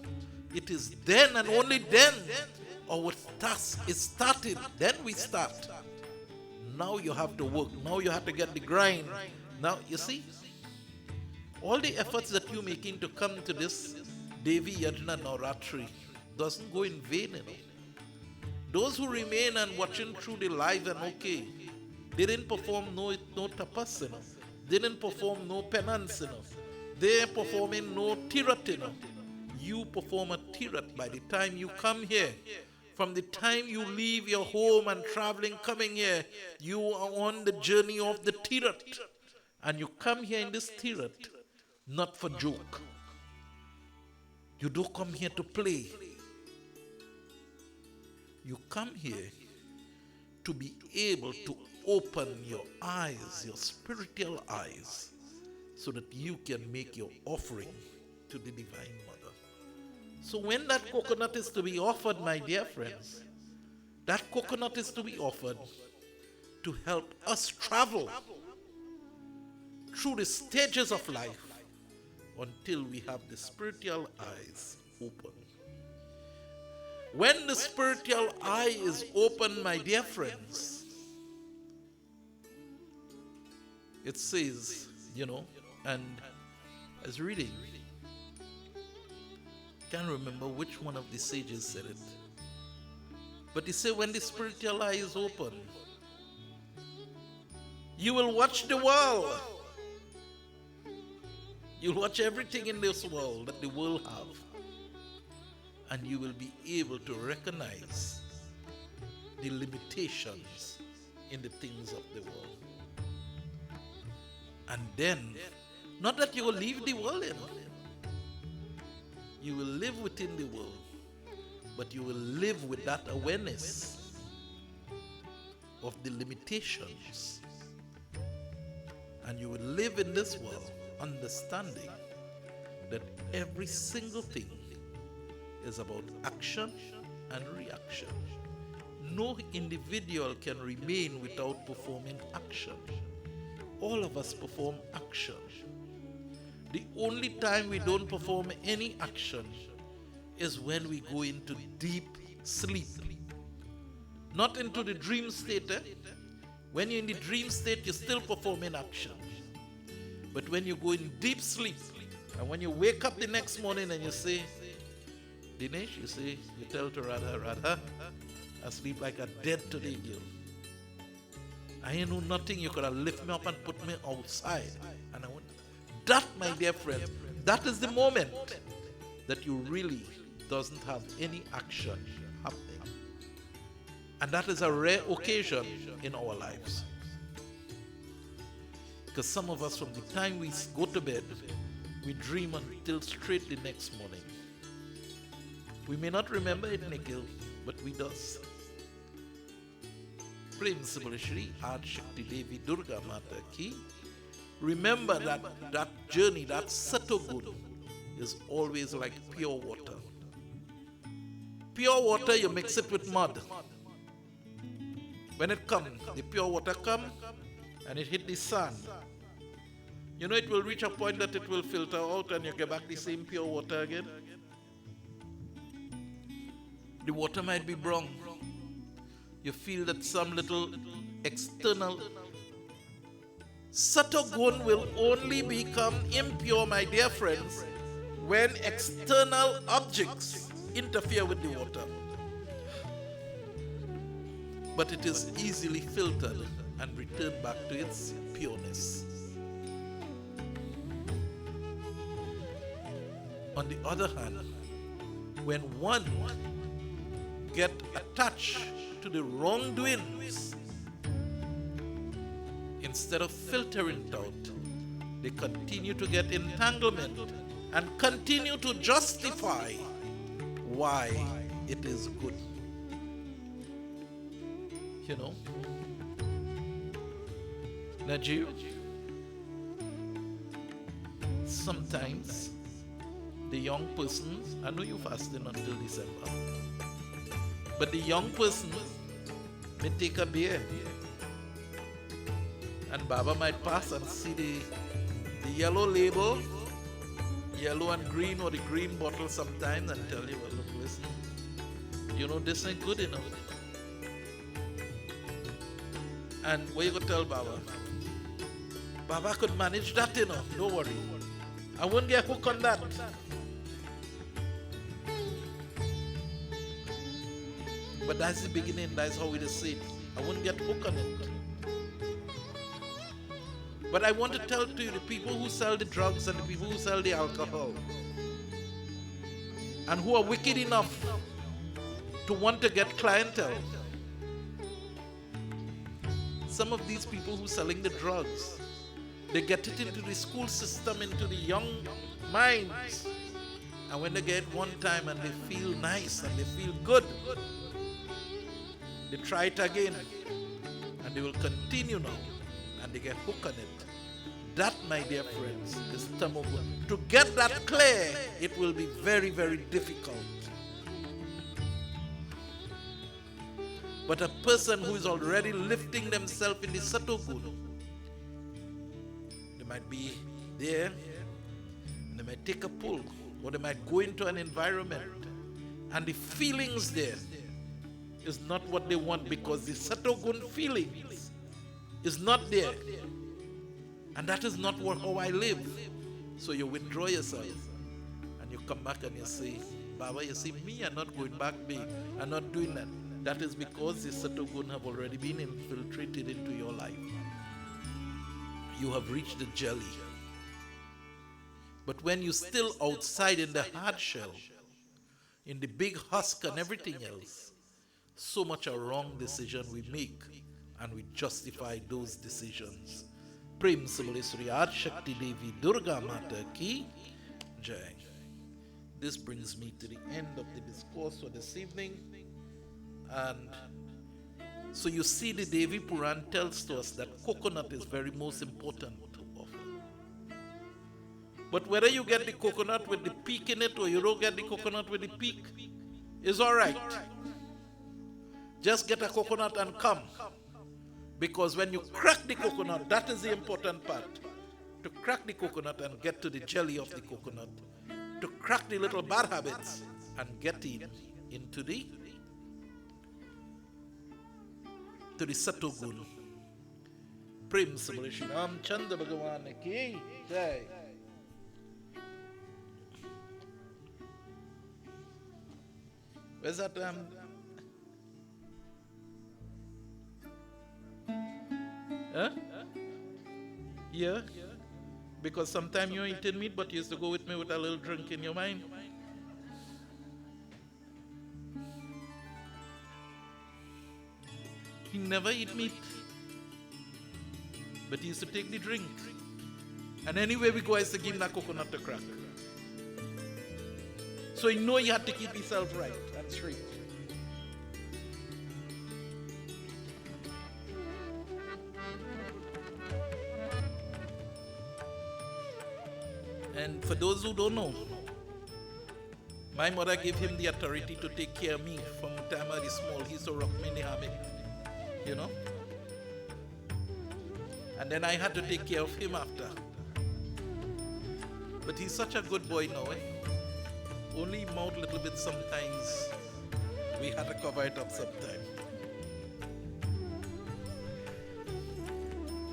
it is then and only then our task is started. Then we start. Now you have to work. Now you have to get the grind. Now you see, all the efforts that you're making to come to this Devi Yajna Navraatri doesn't go in vain, you know. Those who remain and watching through the live and okay, they didn't perform no tapas, you know. They didn't perform no penance, you know. They're performing no tirat, you know. You perform a tirat by the time you come here. From the time you leave your home and traveling, coming here, you are on the journey of the tirat. And you come here in this tirat, not for joke. You don't come here to play. You come here to be able to open your eyes, your spiritual eyes, so that you can make your offering to the Divine Mother. So when that coconut is to be offered, my dear friends, that coconut is to be offered to help us travel through the stages of life until we have the spiritual eyes open. When the spiritual eye is open, my dear friends, it says, you know, and I was reading, can't remember which one of the sages said it, but he said when the spiritual eye is open, you will watch the world. You'll watch everything in this world that the world have, and you will be able to recognize the limitations in the things of the world. And then, not that you will leave the world, you know. You will live within the world, but you will live with that awareness of the limitations. And you will live in this world understanding that every single thing is about action and reaction. No individual can remain without performing action. All of us perform action. The only time we don't perform any action is when we go into deep sleep. Not into the dream state. When you're in the dream state, you're still performing action. But when you go in deep sleep, and when you wake up the next morning and you say, Dinesh, you say, you tell to Radha, I sleep like a dead today, girl. I ain't know nothing. You could have lifted me up and put me outside. And I went, that, my dear friend, that is the moment that you really doesn't have any action happening. And that is a rare occasion in our lives. Because some of us, from the time we go to bed, we dream until straight the next morning. We may not remember it, Nikhil, but we does. Prem Simul Shri Ad Shakti Devi Durga Mata Ki. Remember that journey, that satogun, is always like pure water. pure water, you mix it with mud. When it comes, the pure water come and it hit the sand. You know, it will reach a point that it will filter out and you get back the same pure water again. The water might be brown. You feel that some little external. Satogun will only become impure, my dear friends, when external objects interfere with the water. But it is easily filtered and returned back to its pureness. On the other hand, when one get attached to the wrongdoings, instead of filtering it out, they continue to get entanglement and continue to justify why it is good. You know, Najib, sometimes the young person, I know you're fasting until December, but the young person may take a beer and Baba might pass and see the yellow label, yellow and green, or the green bottle sometimes, and tell you, well, look, listen, you know, this ain't good enough. And what you gonna tell Baba? Baba could manage that, you know, don't worry. I won't get hooked on that. But that's the beginning, that's how we just say it. I won't get hooked on it. But I want to tell to you, the people who sell the drugs and the people who sell the alcohol, and who are wicked enough to want to get clientele, some of these people who are selling the drugs, they get it into the school system, into the young minds. And when they get it one time and they feel nice and they feel good, they try it again. And they will continue now. And they get hooked on it. That, my dear friends, is tamogun. To get that clear, it will be very, very difficult. But a person who is already lifting themselves in the satogun, they might be there, and they might take a pull, or they might go into an environment, and the feelings there is not what they want, because the satogun feelings is not there. And that is not how I live. So you withdraw yourself, and you come back and you say, Baba, you see, me, I'm not going back, me, I'm not doing that. That is because the satogun have already been infiltrated into your life. You have reached the jelly. But when you're still outside in the hard shell, in the big husk and everything else, so much a wrong decision we make, and we justify those decisions. Prem Samali Sri Adi Shakti Devi Durga Mata Ki Jai. This brings me to the end of the discourse for this evening. And so you see, the Devi Puran tells to us that coconut is very most important to offer. But whether you get the coconut with the peak in it or you don't get the coconut with the peak, is all right. Just get a coconut and come. Because when you crack the coconut, that is the important part. To crack the coconut and get to the jelly of the coconut. To crack the little bad habits and get into the satogun. Prem Samali Shri Ram Chandra Bhagavan Ki Jai. Where's that? Huh? Yeah? Because sometimes you're eating meat, but you used to go with me with a little drink in your mind. He never eat meat, but he used to take the drink. And anywhere we go, I used to give him that coconut to crack. So he know he had to keep himself right and straight. And for those who don't know, My mother gave him the authority to take care of me from the time I was small. He used to rock me in the hammock, you know. And then I had to take care of him after. But he's such a good boy now, eh? Only mouth a little bit sometimes. We had to cover it up sometime.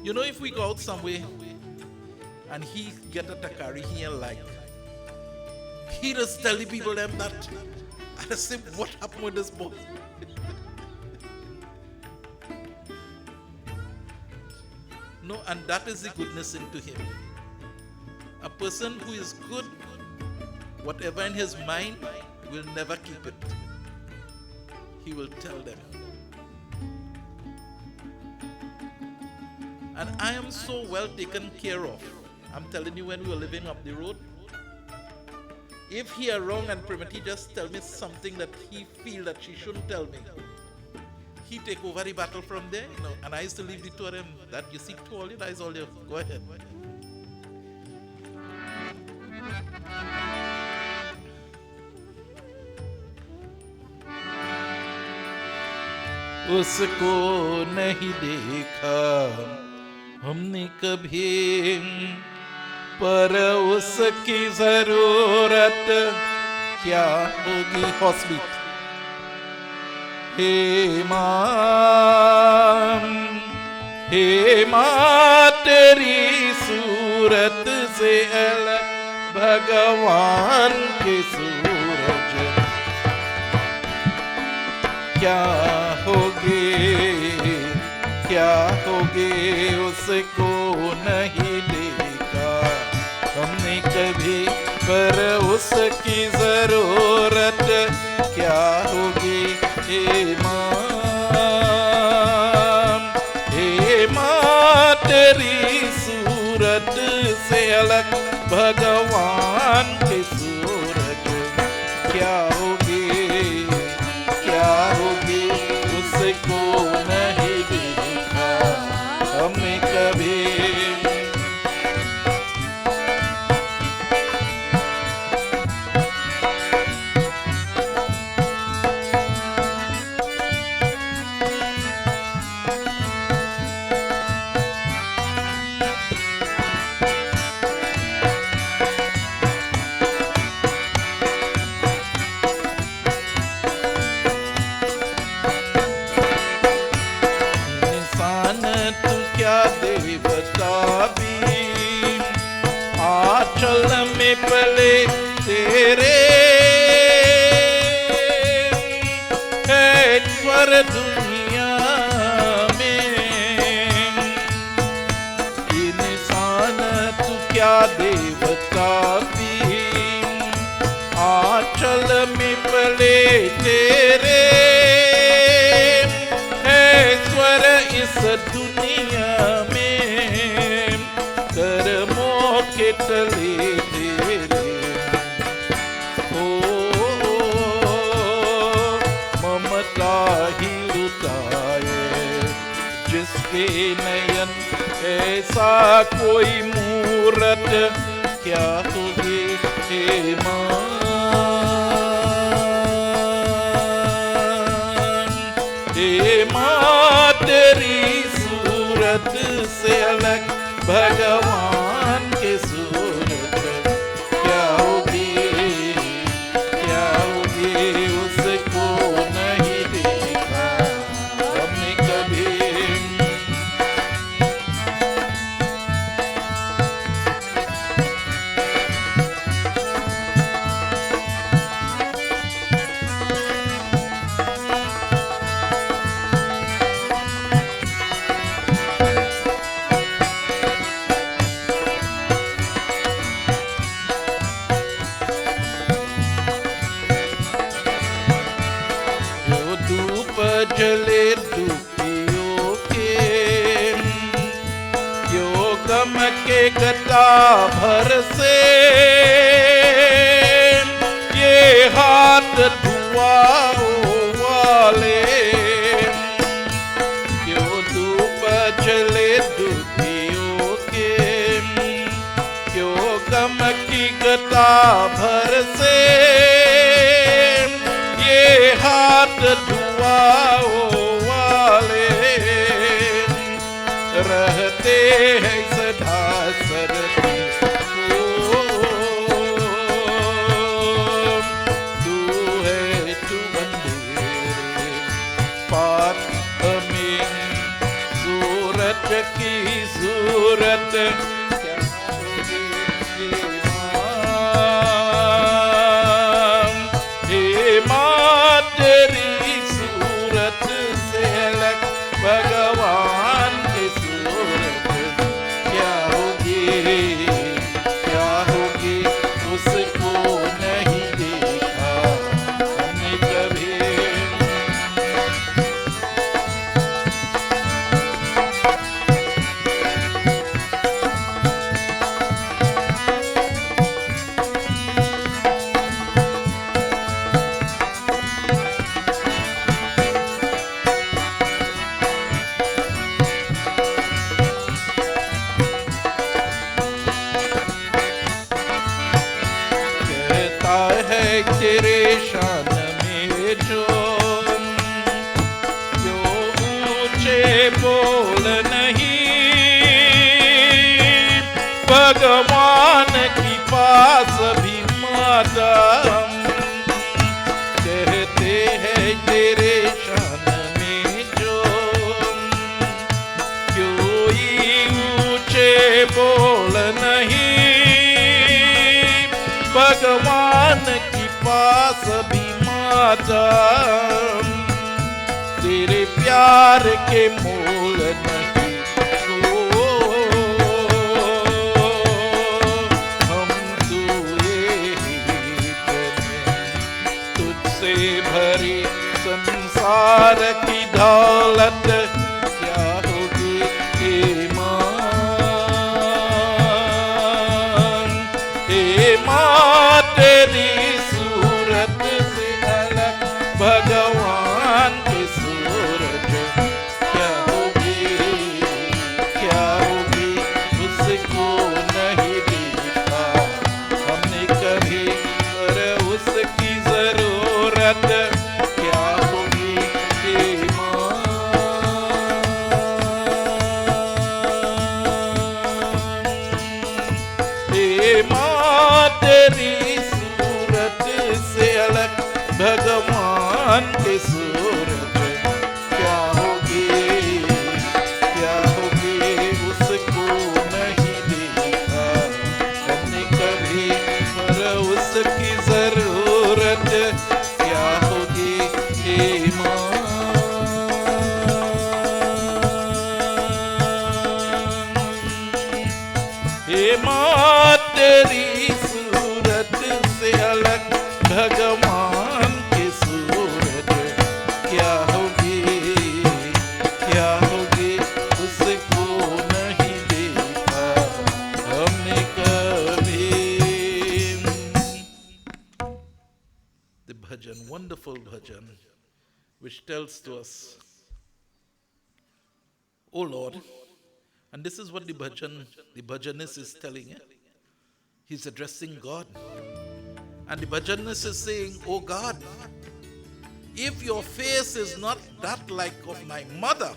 You know, if we go out somewhere and he get a takari he ain't like, he just tell the people them that. I just say, what happened with this boy? No, and that is the goodness into him. A person who is good, whatever in his mind, will never keep it. He will tell them. And I am so well taken care of. I'm telling you, when we were living up the road, if he are wrong and Primity just tell me something that he feel that she shouldn't tell me, he take over the battle from there, you know. And I used to leave the two of them. That you see, two all you, that is all you. Go ahead. उसको नहीं देखा हमने कभी, पर उसकी जरूरत क्या होगी? हॉस्पिटल हे माँ तेरी सूरत से अलग भगवान के सूरज क्या होगे उसको नहीं देखा हमने कभी, पर उसकी जरूरत क्या होगी? हे माँ तेरी सूरत से अलग भगवान के सूरज क्या होगी उसको नहीं देखा हमने कभी। पले तेरे है स्वर दुनिया में, इंसान तू क्या देवता भी, आंचल में पले तेरे है स्वर इस दुनिया में, कर्मों के तले जिसके नयन ऐसा कोई मूरत क्या होगी? हे माँ तेरी सूरत से अलग भगवान के सूरत क्या होगी उसको नहीं देखा हमने कभी। जले दुखियों के क्यों गम के गता भर से, ये हाथ दुआओं वाले क्यों धूप जले दुखियों के, क्यों गम की गता भर से हाथ दुआओं वाले रहते हैं सदा सरती तू है तू अंधेरे पात में सूरत की सूरत भगवान की सूरत क्या होगी उसको नहीं देखा हमने कभी तेरे शान में जो ऊंचे बोल नहीं भगवान की पास भी मातम कहते हैं तेरे शान में जो कोई ऊंचे बोल नहीं भगवान की पास भी मातम तेरे प्यार के मोल नहीं हम तुए तुझसे भरे संसार की दौलत क्या होगी माँ तेरी सूरत से अलग भगवान की सूरत क्या होगी उसको नहीं देखा हमने कभी पर उसकी जरूरत क्या होगी माँ तेरी सूरत से अलग भगवान की सूरत क्या होगी उसको नहीं देखा हमने कभी पर उसकी जरूरत क्या होगी माँ तेरी सूरत से अलग भगवान की सूरत क्या होगी उसको नहीं देखा हमने कभी The bhajan, wonderful bhajan, which tells to us, O Lord. And this is what the bhajanist is telling it. He's addressing God. And the bhajanist is saying, oh God, if your face is not that like of my mother,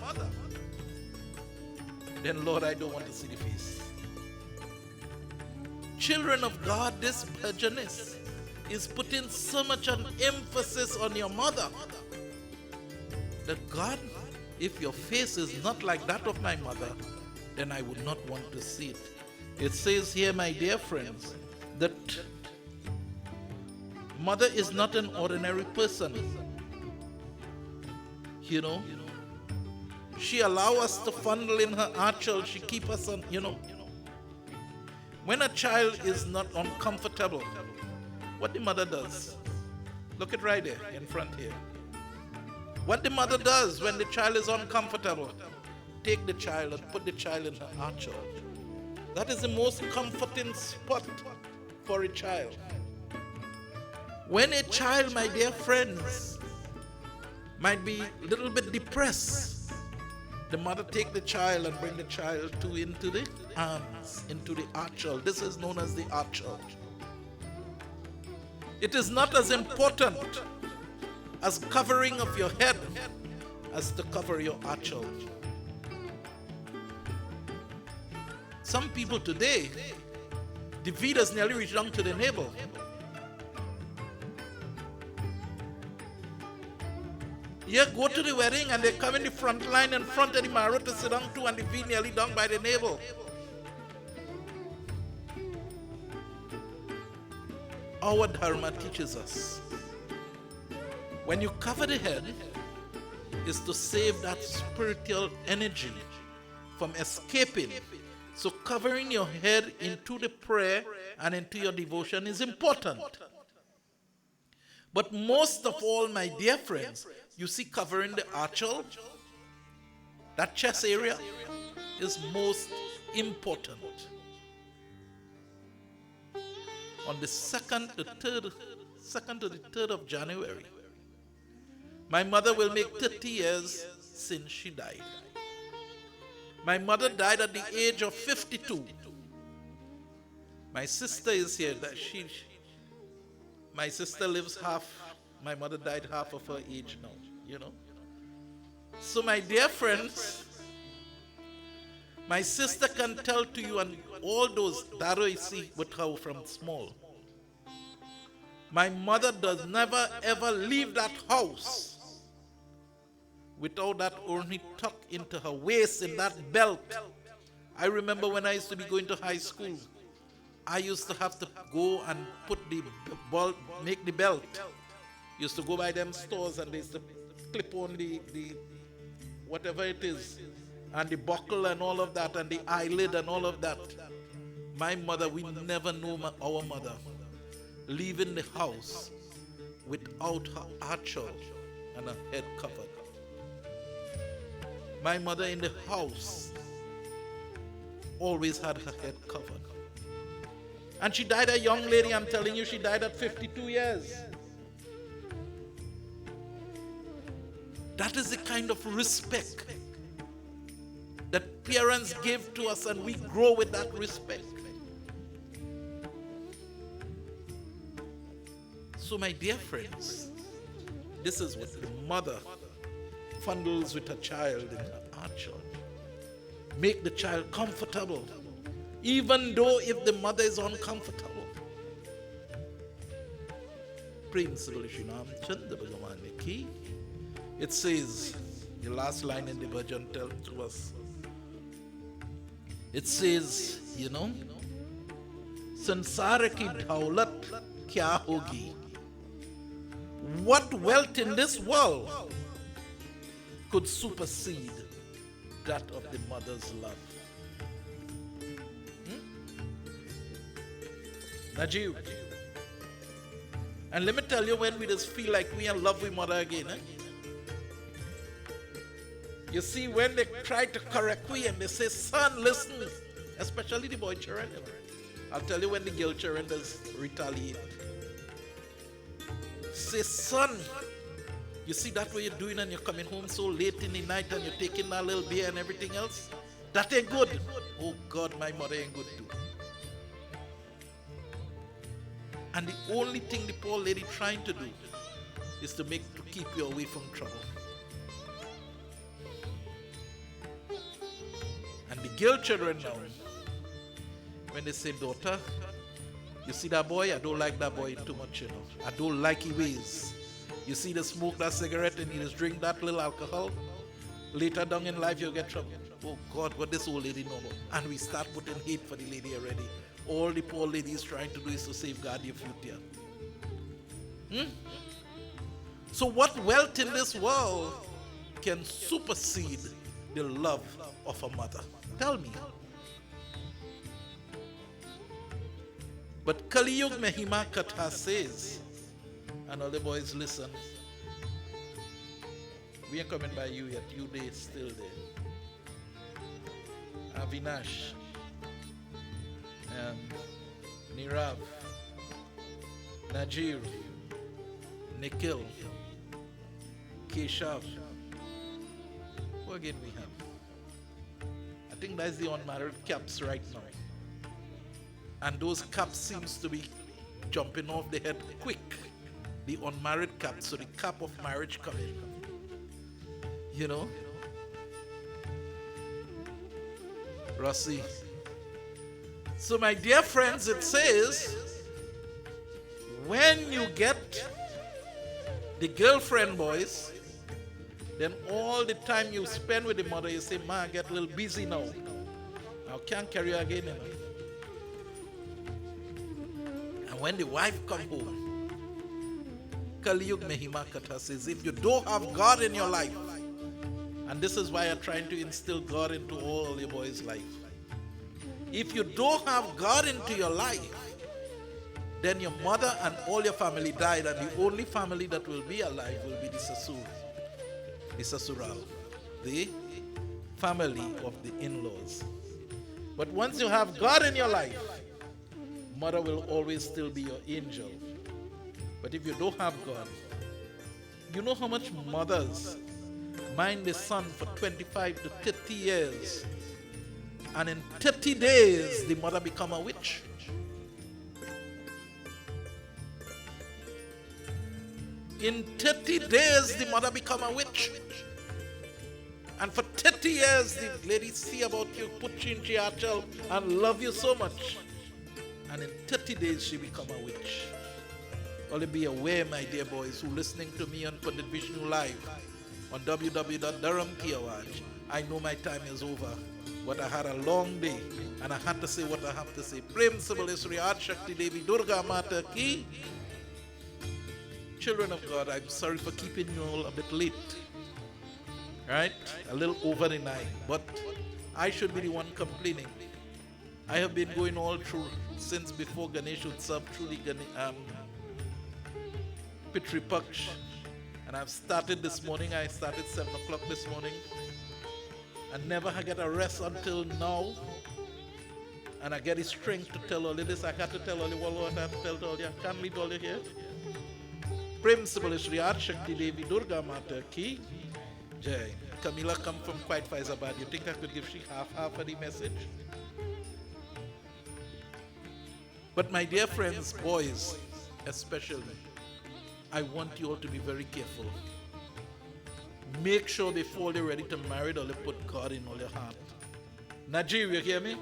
then Lord, I don't want to see the face. Children of God, this bhajanist is putting so much an emphasis on your mother that God, if your face is not like that of my mother, then I would not want to see it. It says here, my dear friends, that mother is not an ordinary person. You know, she allows us to fondle in her archel. She keeps us on, When a child is not uncomfortable, what the mother does? Look at right there in front here. What the mother does when the child is uncomfortable? Take the child and put the child in her archel. That is the most comforting spot for a child. When a child, my dear friends, might be a little bit depressed, the mother take the child and bring the child into the arms, into the archel. This is known as the archel. It is not as important as covering of your head as to cover your achal. Some people today, the Vedas nearly reach down to the navel. You go to the wedding and they come in the front line in front of the marrow to sit down too, and the V nearly down by the navel. Our Dharma teaches us, when you cover the head, is to save that spiritual energy from escaping. So covering your head into the prayer and into your devotion is important. But most of all, my dear friends, you see, covering the achal, that chest area, is most important. On the 2nd to the 3rd of January, my mother will make 30 years since she died. My mother died at the age of 52. My sister is here. My sister lives half. My mother died half of her age now, you know. So my dear friends, my sister can tell to you, and all those that I see with her from small, my mother does never ever leave that house without that only tucked into her waist in that belt. I remember when I used to be going to high school, I used to have to go and put the belt, make the belt. Used to go by them stores and they used to clip on the whatever it is, and the buckle and all of that, and the eyelid and all of that. My mother, we never know our mother leaving the house without her achal and her head covered. My mother in the house always had her head covered. And she died a young lady. I'm telling you, she died at 52 years. That is the kind of respect that parents give to us, and we grow with that respect. So my dear friends, this is what the mother fondles with her child in her achal. Make the child comfortable, even though if the mother is uncomfortable. It says, the last line in the version tells to us, it says, you know, Sansara ki dhaulat kya hogi? What wealth in this world could supersede that of the mother's love? Najib. And let me tell you, when we just feel like we are in love with mother again, you see, when they try to correct we and they say, son, listen, especially the boy children, I'll tell you when the girl children does retaliate. Say, son, you see that what you're doing and you're coming home so late in the night and you're taking that little beer and everything else? That ain't good. Oh God, my mother ain't good too. And the only thing the poor lady trying to do is to keep you away from trouble. And the girl children now, when they say, daughter, you see that boy? I don't like that boy too much, you know. I don't like his ways. You see the smoke that cigarette and you just drink that little alcohol. Later down in life you'll get trouble. Oh God, what this old lady know about? And we start putting hate for the lady already. All the poor lady is trying to do is to safeguard your future. So what wealth in this world can supersede the love of a mother? Tell me. But Kali Yuga Mahima Katha says, and all the boys listen, we ain't coming by you yet, you there still there. Avinash, Nirav, Najir, Nikhil, Keshav. Who again we have? I think that's the unmarried caps right now. And those caps seems to be jumping off the head quick. the unmarried cap, so the cap of marriage come in. You know? Rossi. So my dear friends, it says, when you get the girlfriend, boys, then all the time you spend with the mother, you say, Ma, I get a little busy now. I can't carry her again. You know? And when the wife come home, Kaliyug Mehima Katha says, if you don't have God in your life, and this is why I'm trying to instill God into all your boys' life. If you don't have God into your life, then your mother and all your family died, and the only family that will be alive will be the Sasural, the family of the in-laws. But once you have God in your life, mother will always still be your angel. But if you don't have God, you know how much mothers mind the son for 25 to 30 years, and in 30 days the mother become a witch. In 30 days the mother become a witch. And for 30 years the lady see about you, put you into your child and love you so much. And in 30 days she become a witch. Only be aware, my dear boys, who listening to me on Pandit Vishnu Live on www.durhamkiawaj. I know my time is over, but I had a long day and I had to say what I have to say. Prem Sabal Sri Adi Shakti Devi Durga Mata Ki. Children of God, I'm sorry for keeping you all a bit late. Right? A little over the night. But I should be the one complaining. I have been going all through since before Ganesh Utsav, through the Pitri Paksh. And I've started this morning. I started 7 o'clock this morning. I never get a rest until now. And I get the strength to tell all of this. I had to tell all you what I have to tell all you. I can't leave all you here. Prem Sabal Sri Adi Shakti Devi Durga Mata Ki Jai. Camila come from quite Faizabad. You think I could give she half of the message? But my dear friends, boys especially, I want you all to be very careful. Make sure before you're ready to marry, or you put God in all your heart. Najir, you hear me?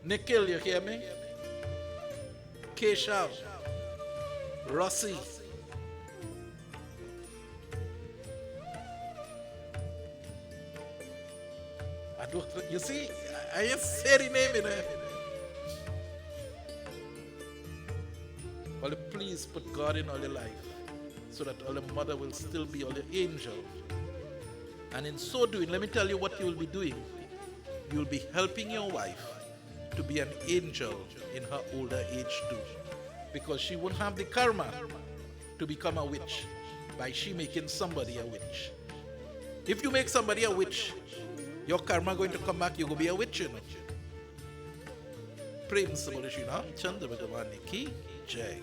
Nikhil, you hear me? Keshav, Rossi. You see, I just say the name in it. Well, please put God in all your life, so that all your mother will still be all your angel. And in so doing, let me tell you what you will be doing. You will be helping your wife to be an angel in her older age too. Because she won't have the karma to become a witch by she making somebody a witch. If you make somebody a witch, your karma going to come back, you're going to be a witch, you know. Prem Sabal Shri Ramchandra Bhagavani Ki Jai.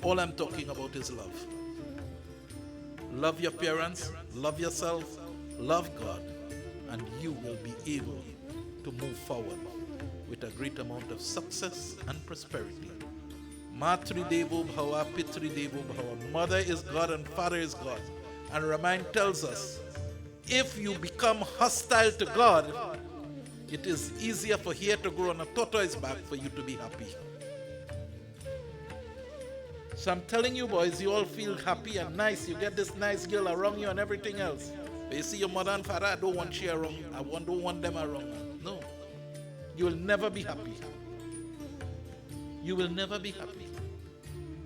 All I'm talking about is love. Love your parents, love yourself, love God, and you will be able to move forward with a great amount of success and prosperity. Matri Devo Bhava, Pitri Devo Bhava. Mother is God and father is God. And Ramayana tells us, if you become hostile to God, it is easier for hair to grow on a tortoise back for you to be happy. So I'm telling you boys, you all feel happy and nice. You get this nice girl around you and everything else. But you see your mother and father, I don't want you around. I don't want them around. No. You will never be happy. You will never be happy.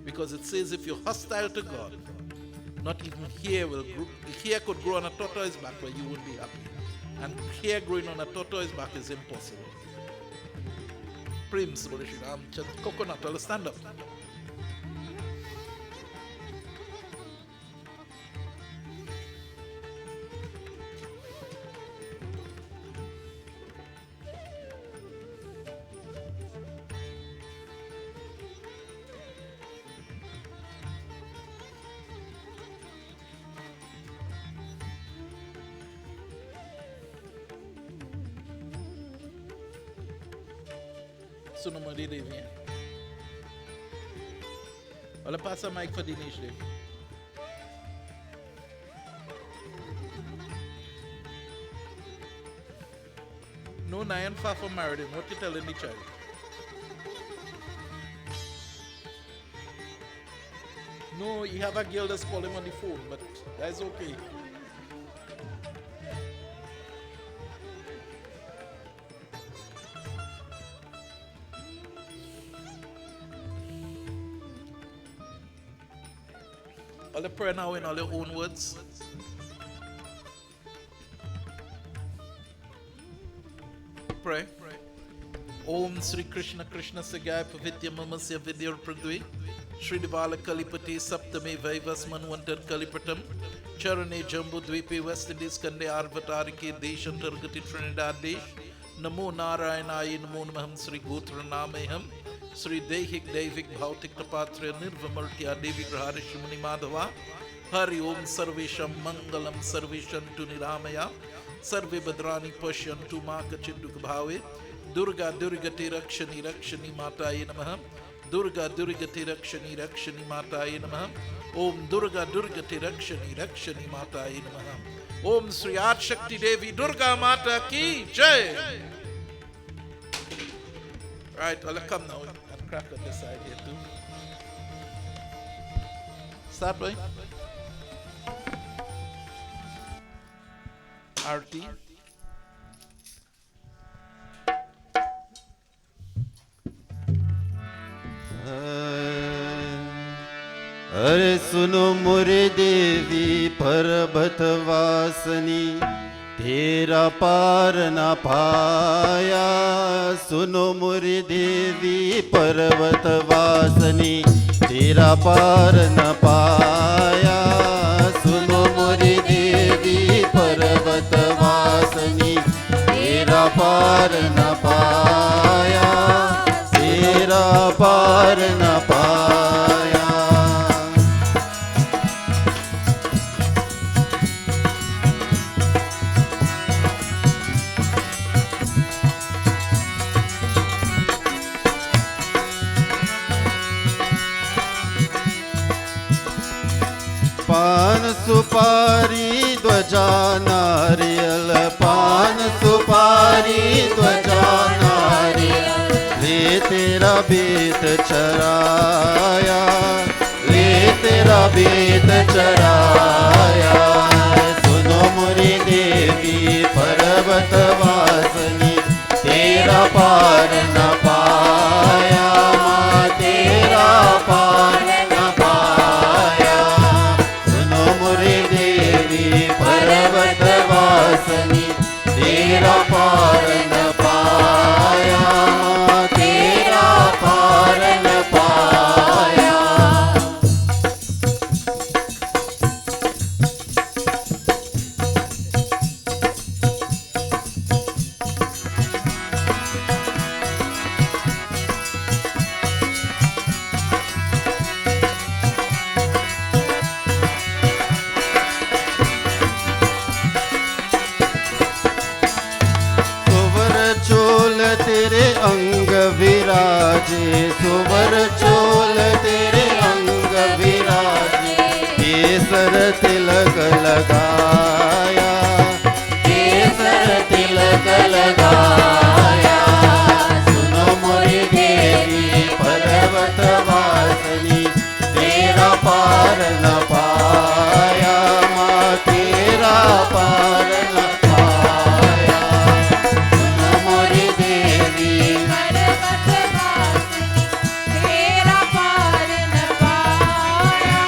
Because it says if you're hostile to God, not even hair will grow. Hair could grow on a tortoise back where you would be happy. And hair growing on a tortoise back is impossible. Prem Sabal Shri Ramchandra. Coconut, all stand up. Sunamadi Devi. Well, pass a mic for Dinesh there. No, Nayan far from married him. What you telling the child? No, he have a girl that's calling him on the phone, but that's okay. All the prayer now in all your own words. Pray. Om Sri Krishna Krishna Sagaya Pavitya Mamasya Vidya Pradvi Sri Divala Kalipati Saptame Vaivas Manwantar Kalipatam Charane Jambu Dvipe West Indies Kande Arvatarike Desh Antargati Trinidad Desh Namo Narayanaye Namo Namaham Sri Gotra Nameham Sri Dehik Devik Bhautik Tapatra Nirvamartya Devi Grahari Shimuni Madhava Hari Om Sarvesham Mangalam Sarvesham Tu Niramaya Sarve Badrani Pashyantu Ma Kachinduk Bhave Durga Durgati Rakshani Rakshani Mataye Namaha Durga Durgati Rakshani Rakshani Mataye Namaha Om Durga Durgati Rakshani Rakshani Mataye Namaha Om Sri Ad Shakti Devi Durga Mata Ki Jai. Right, I'll come now and crack on this side here too. Start by Arti. अरे सुनो मोरे देवी पर्वत वासनी तेरा पार न पाया सुनो मोरे देवी पर्वत वासनी तेरा पार न पाया सुनो मोरे देवी पर्वत वासनी तेरा पार न पाया तेरा पार न पाया पान सुपारी ध्वजा नारियल पान सुपारी ध्वजा नारियल ले तेरा बेत चराया ले तेरा बेत चराया सुनो मोरी देवी पर्वत वासनी तेरा पार न पाया माँ तेरा पार न पाया सुनो मोरी देवी पर्वत वासनी तेरा पार न पाया माँ तेरा पार न पाया तेरे अंग विराजे सुवर चोल तेरे अंग विराजे केसर तिलक लगाया केसर तिलक लगाया सुनो मोरी देवी पर्वत वासनी तेरा पार न पाया माँ तेरा पार न पाया सुनो मोरी देवी तेरा पार न पाया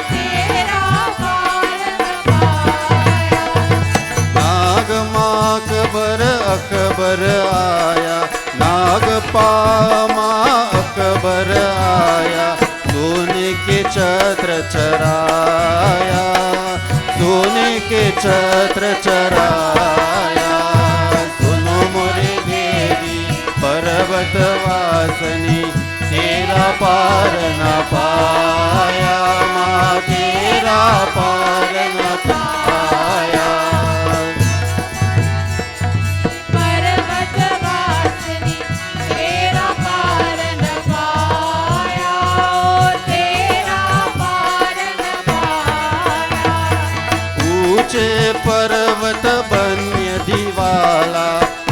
तेरा पार न पाया नाग माकबर अकबर आया नाग पामा अकबर आया सोने के छत्र चराया सोने के छत्र चराया सुनो मोरी देवी पर्वत वासनी तेरा पार न पाया माँ तेरा पार न पाया पर्वत वासनी तेरा पार न पाया तेरा वाला,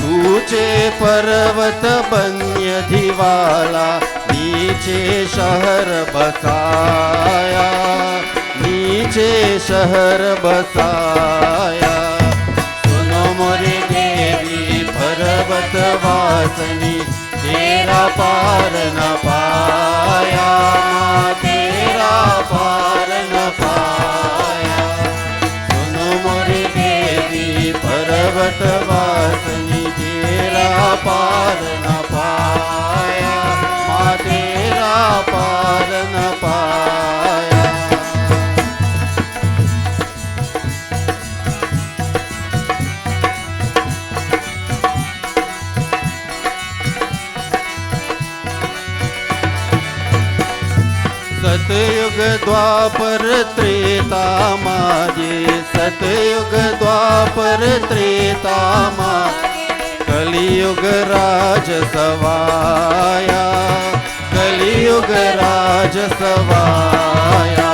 ऊंचे पर्वत बन्यधि वाला, नीचे शहर बसाया, नीचे शहर बसाया। सुनो मोरी देवी पर्वत वासनी, तेरा पार न पाया, माँ तेरा पार न पाया। सुनो मोरी देवी पर्वत वासनी, तेरा पार न पाया, माँ तेरा पार न पाया। सतयुग द्वापर त्रेता माजे, सतयुग द्वापर त्रेता माजे, कलियुग राज सवाया, कलियुग राज सवाया।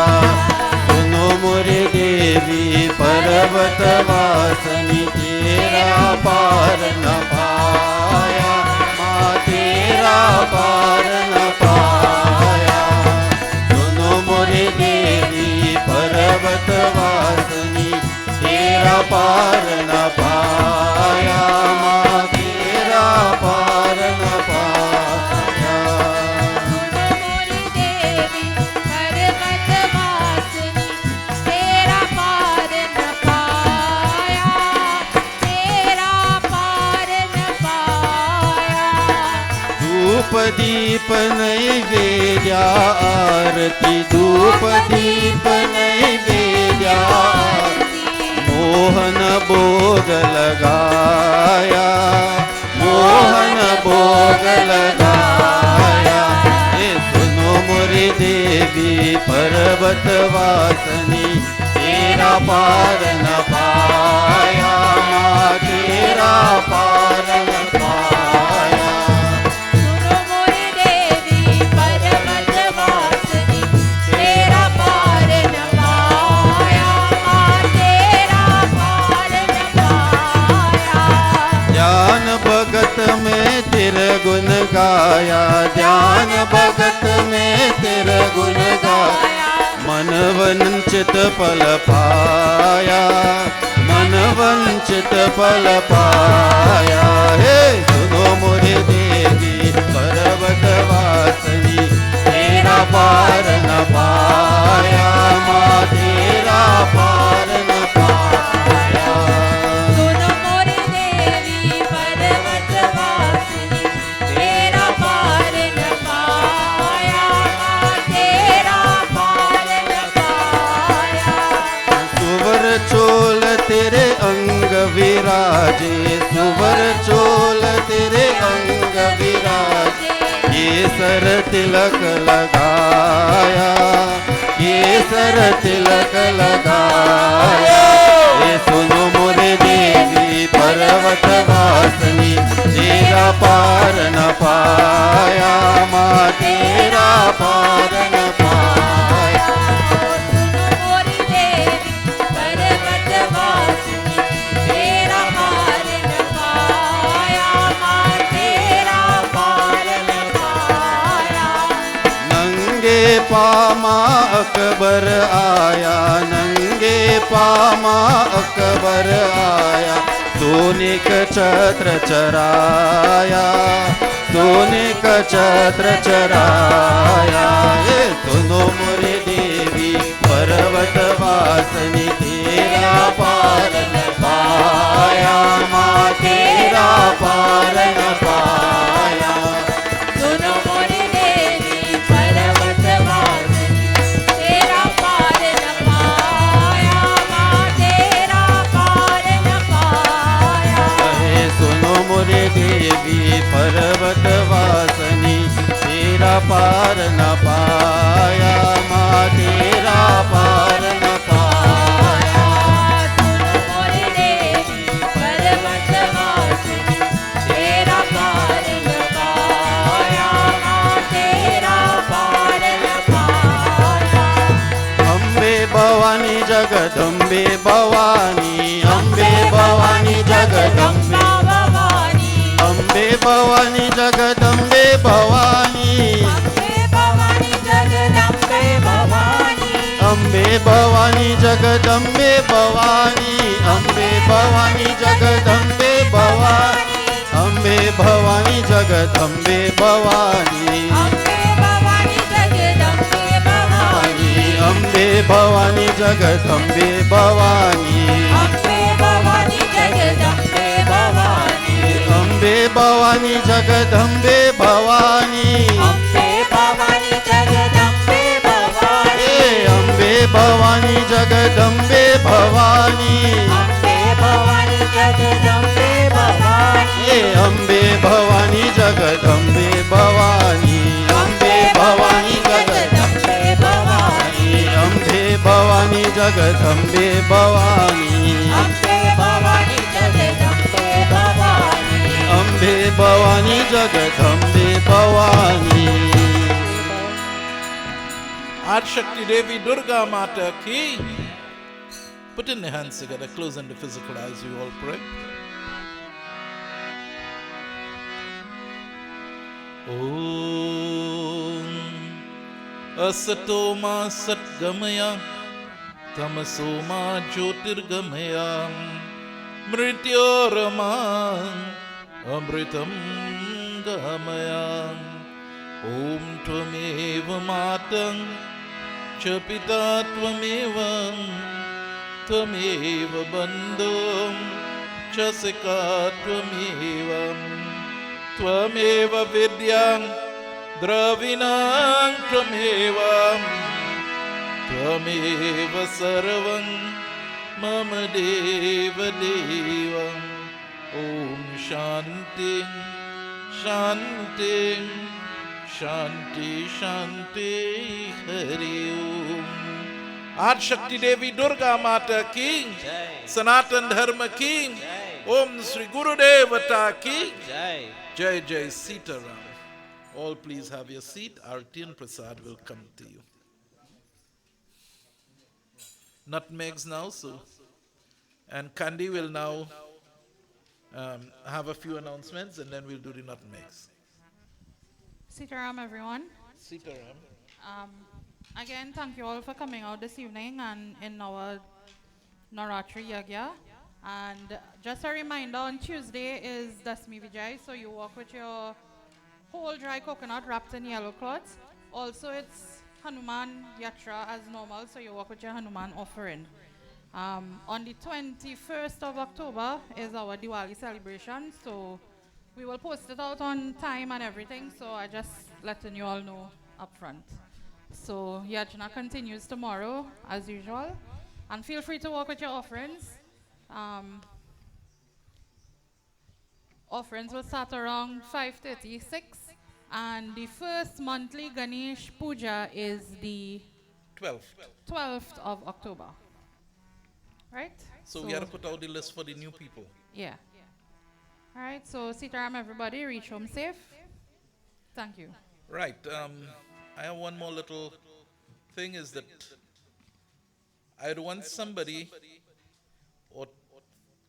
सुनो मोरी देवी पर्वत वासनी, तेरा पार न पाया, माँ तेरा पार न पाया। मोरी देवी पर्वत वासनी, तेरा पार न पाया, माँ तेरा पार न पाया। मोरी देवी पर्वत वासनी, तेरा पार न पाया, तेरा पार न पाया। धूप दीप नैवेद्या आरती, धूप दीप नैवेद्या, मोहन भोग लगाया, मोहन भोग लगाया। हे सुनो मोरी देवी पर्वत वासनी, तेरा पार न पाया, माँ तेरा पार न पाया। सुनो मोरी देवी पर्वत वासनी, तेरा पार न पाया, माँ तेरा पार न पाया। ध्यान भगत में तेरे गुण गाया, ध्यान भगत में तेरे गुण गाया। मन वंचित फल पाया, मन वंचित फल पाया। हे सुनो मोरी देवी पर्वत वासनी, तेरा पार न पाया, माँ तेरा पार न पाया। सुनो मोरी देवी पर्वत वासनी, तेरा पार न पाया, माँ तेरा पार न पाया। सुवर चोल तेरे अंग विराजे, सुवर चोल तेरे अंग विराजे। केसर तिलक लगाया, केसर तिलक लगाया। हे सुनो मोरे देवी पर्वत वासनी, तेरा पार न पाया, माँ तेरा पार न पाया। सुनो मोरी देवी पर्वत वासनी, तेरा पार न पाया, माँ तेरा पार न पाया। नंगे पामा अकबर आया, नंगे पामा अकबर आया। सोने का छत्र चराया, सोने का छत्र चराया। ये सुनो मोरे देवी पर्वत वासनी, तेरा पार न पाया, माँ तेरा पार न पाया। सुनो मोरी देवी पर्वत वासनी, तेरा पार न पाया, माँ तेरा पार न पाया। हे सुनो मोरे देवी पर्वत वासनी, तेरा पार न पाया, माँ तेरा पार न पाया। सुनो मोरी देवी पर्वत वासनी, तेरा पार न पाया, माँ तेरा पार न पाया। Ambe Bhavani Jagdambe Bhavani, Ambe Bhavani Jagdambe Bhavani Jagdambe Bhavani Ambe Bhavani Jagdambe Bhavani Ambe Bhavani Jagdambe Bhavani Ambe Bhavani Jagdambe Bhavani Ambe Bhavani Jagdambe Bhavani Ambe Bhavani Jagdambe Bhavani Ambe Bhavani Jagdambe Bhavani Ambe Bhavani Jagdambe Bhavani Ambe Bhavani Jagdambe Bhavani Ambe Bhavani Jagdambe Bhavani Ambe Bhavani Jagdambe Bhavani Ambe Bhavani Jagdambe Bhavani Ambe Bhavani Jagdambe Bhavani Ambe Bhavani Jagdambe Bhavani Ambe Bhavani Jagdambe Bhavani Ambe Bhavani Jagdambe Bhavani Ambe Bhavani Jagdambe Bhavani Adi Shakti Devi Durga Mata ki. Put in the hands together, closing the physical eyes, you all pray. Om Asatoma Satgamaya Tamasoma Jyotirgamaya Mrityorama Amritam Gamaya Om Tvameva Matang Chapita Tvameva Tvameva Bandhum Chasika Tvameva Tvameva Vidyang Dravinang Tvameva Tvameva Sarvam Mama Deva Deva Om Shanti Shanti Shanti Shanti Hari Om Adi Shakti Devi Durga Mata ki Sanatan Dharma ki Om Sri Guru Devata ki Jai Jai Sitaram. All please have your seat. Arti and Prasad will come to you. Nutmegs now, so. And Kandi will now have a few announcements and then we'll do the nutmegs. Sitaram, everyone. Sitaram. Again, thank you all for coming out this evening and in our Navraatri Yagya. And just a reminder, on Tuesday is Dasmi Vijay, so you walk with your whole dry coconut wrapped in yellow cloth. Also, it's Hanuman Yatra as normal, so you walk with your Hanuman offering. On the 21st of October is our Diwali celebration, so we will post it out on time and everything, so I just letting you all know up front. So Yajna continues tomorrow as usual, and feel free to walk with your offerings. Offerings will start around 5:36, and the first monthly Ganesh Puja is the 12th. 12th of October. Right? So we got to put out the list for the new people. Yeah. All right, so Sitaram, everybody, reach home safe. Thank you. Right. I have one more little thing is that I'd want somebody or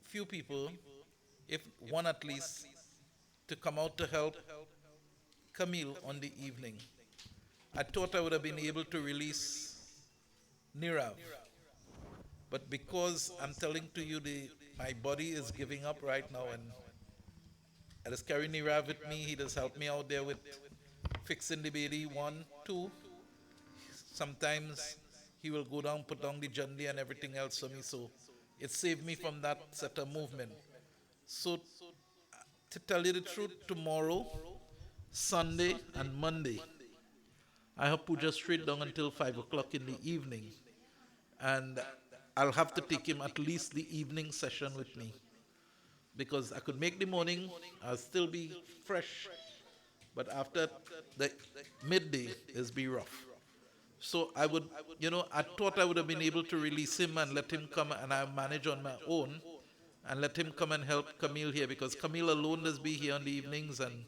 few people, if one at least, to come out to help Camille on the evening. I thought I would have been able to release Nirav. But because I'm telling to you my body is giving up right now and I just carry Nirav with me. He just helped me out there with fixing the baby, 1, 2. Sometimes he will go down, put down the jandi and everything else for me. So it saved me from that set of movement. So to tell you the truth, tomorrow, Sunday and Monday, I have puja straight down until 5 o'clock in the evening. And I'll have to take him at least the evening session with me. Because I could make the morning, I'll still be fresh. But after the midday, it's be rough. So I would, I thought I would have been able to release him and let him come and I manage on my own and let him come and help Camille here because Camille alone does be here in the evenings and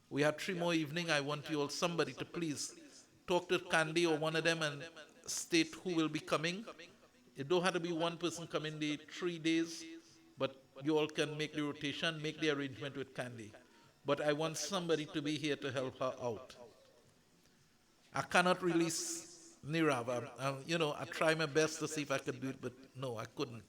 we have 3 more evenings. I want you all, somebody to please talk to Candy or one of them and state who will be coming. It don't have to be one person coming the 3 days, but you all can make the rotation, make the arrangement with Candy. but I want somebody to be here to help her out. I cannot release Nirav. I try my best to see if I could do it, but no, I couldn't.